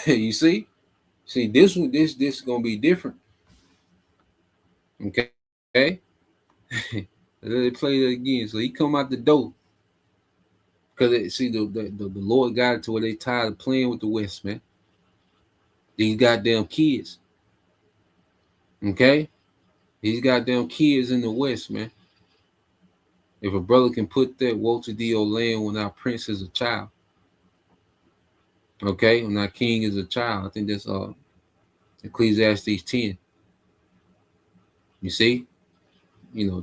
You see? See, this is gonna be different. Okay. Let it play that again. So he come out the door. Because see the Lord got it to where they tired of playing with the West, man. These goddamn kids. Okay? These goddamn kids in the West, man. If a brother can put that Walter D. Land when our prince is a child. Okay, when our king is a child. I think that's Ecclesiastes 10. You see?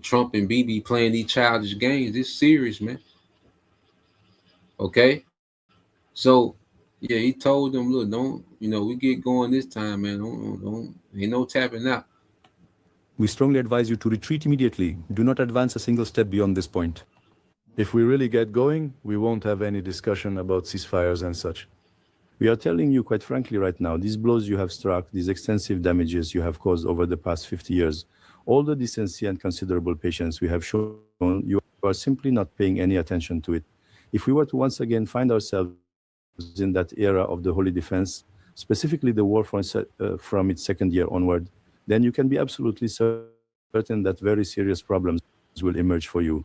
Trump and BB playing these childish games. This serious, man. Okay? So yeah, he told them, look, don't, we get going this time, man. Don't ain't no tapping out. We strongly advise you to retreat immediately. Do not advance a single step beyond this point. If we really get going, we won't have any discussion about ceasefires and such. We are telling you quite frankly right now, these blows you have struck, these extensive damages you have caused over the past 50 years, all the decency and considerable patience we have shown, you are simply not paying any attention to it. If we were to once again find ourselves in that era of the Holy Defense, specifically the war from its second year onward, then you can be absolutely certain that very serious problems will emerge for you.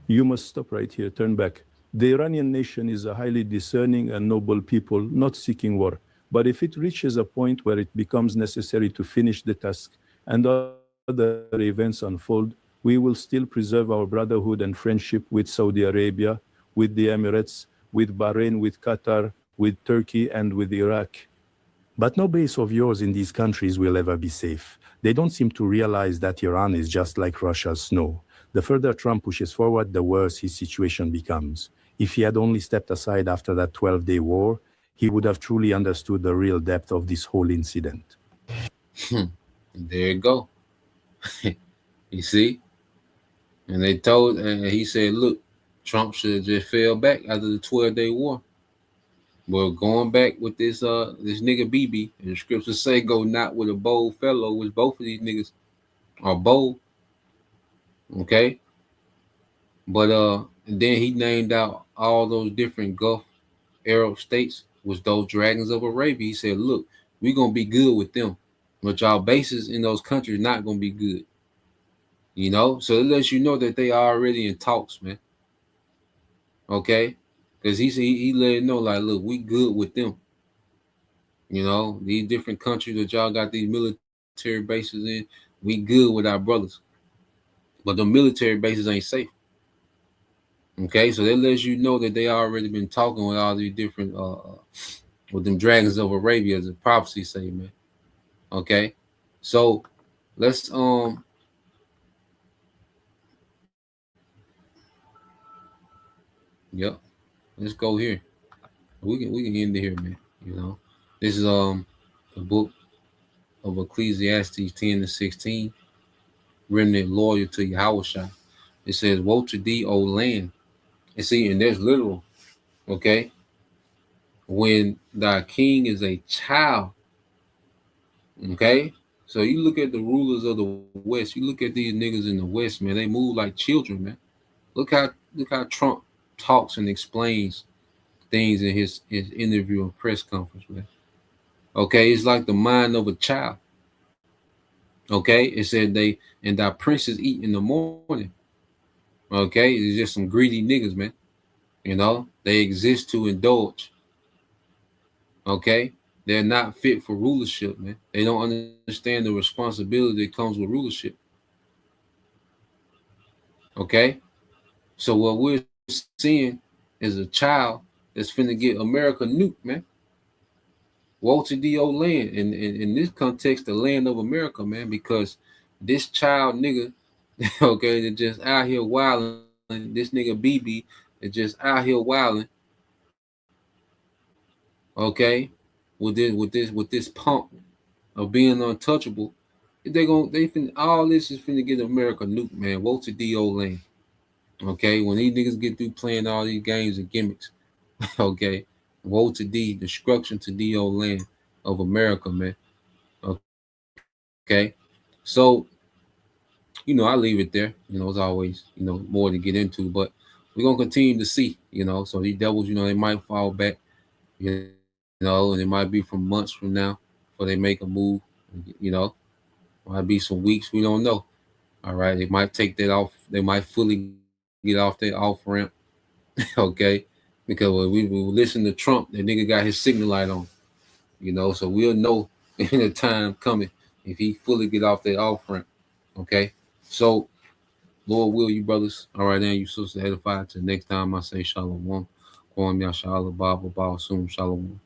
You must stop right here, turn back. The Iranian nation is a highly discerning and noble people, not seeking war. But if it reaches a point where it becomes necessary to finish the task and other events unfold, we will still preserve our brotherhood and friendship with Saudi Arabia, with the Emirates, with Bahrain, with Qatar, with Turkey, and with Iraq. But no base of yours in these countries will ever be safe. They don't seem to realize that Iran is just like Russia's snow. The further Trump pushes forward, the worse his situation becomes. If he had only stepped aside after that 12-day war, he would have truly understood the real depth of this whole incident. There you go. You see? And he said, look, Trump should have just fell back after the 12-day war. Well, going back with this nigga BB, and the scriptures say go not with a bold fellow, which both of these niggas are bold. Okay? But and then he named out all those different Gulf Arab states, was those dragons of Arabia. He said, look, we're gonna be good with them. But y'all bases in those countries not gonna be good. So it lets you know that they are already in talks, man. Okay? Because he let it know, like, look, we good with them. These different countries that y'all got these military bases in, we good with our brothers. But the military bases ain't safe. Okay, so that lets you know that they already been talking with all these different with them dragons of Arabia, as the prophecy say, man. Okay, so let's yep, let's go here. We can end it here, man. This is the book of Ecclesiastes 10-16. Remnant loyal to Yahweh. It says, "Woe to thee, O land." And see, and there's literal. Okay, when thy king is a child. Okay, so you look at the rulers of the West. You look at these niggas in the West, man. They move like children, man. Look how Trump talks and explains things in his interview and press conference, man. Okay, it's like the mind of a child. Okay, it said and thy princes eat in the morning. Okay, it's just some greedy niggas, man. They exist to indulge. Okay, they're not fit for rulership, man. They don't understand the responsibility that comes with rulership. Okay, so what we're seeing is a child that's finna get America nuked, man. Woe to the old land. And in this context, the land of America, man, because this child nigga, okay, that just out here wilding, this nigga BB that just out here wilding, okay, with this pump of being untouchable. All this is finna get America nuked, man. Woe to the old land. Okay, when these niggas get through playing all these games and gimmicks, okay, woe to the destruction to the old land of America, man. Okay, so I leave it there. It's always more to get into, but we're gonna continue to see. So these devils, they might fall back, and it might be from months from now before they make a move. Might be some weeks, we don't know. All right, they might take that off. They might fully get off their off ramp. Okay, because when we listen to Trump, that nigga got his signal light on. So we'll know in the time coming if he fully get off that off ramp. Okay, so Lord will you brothers. All right, and you sisters edified. Till next time I say shalom. Kwam Yashala Baba Ba Shalom.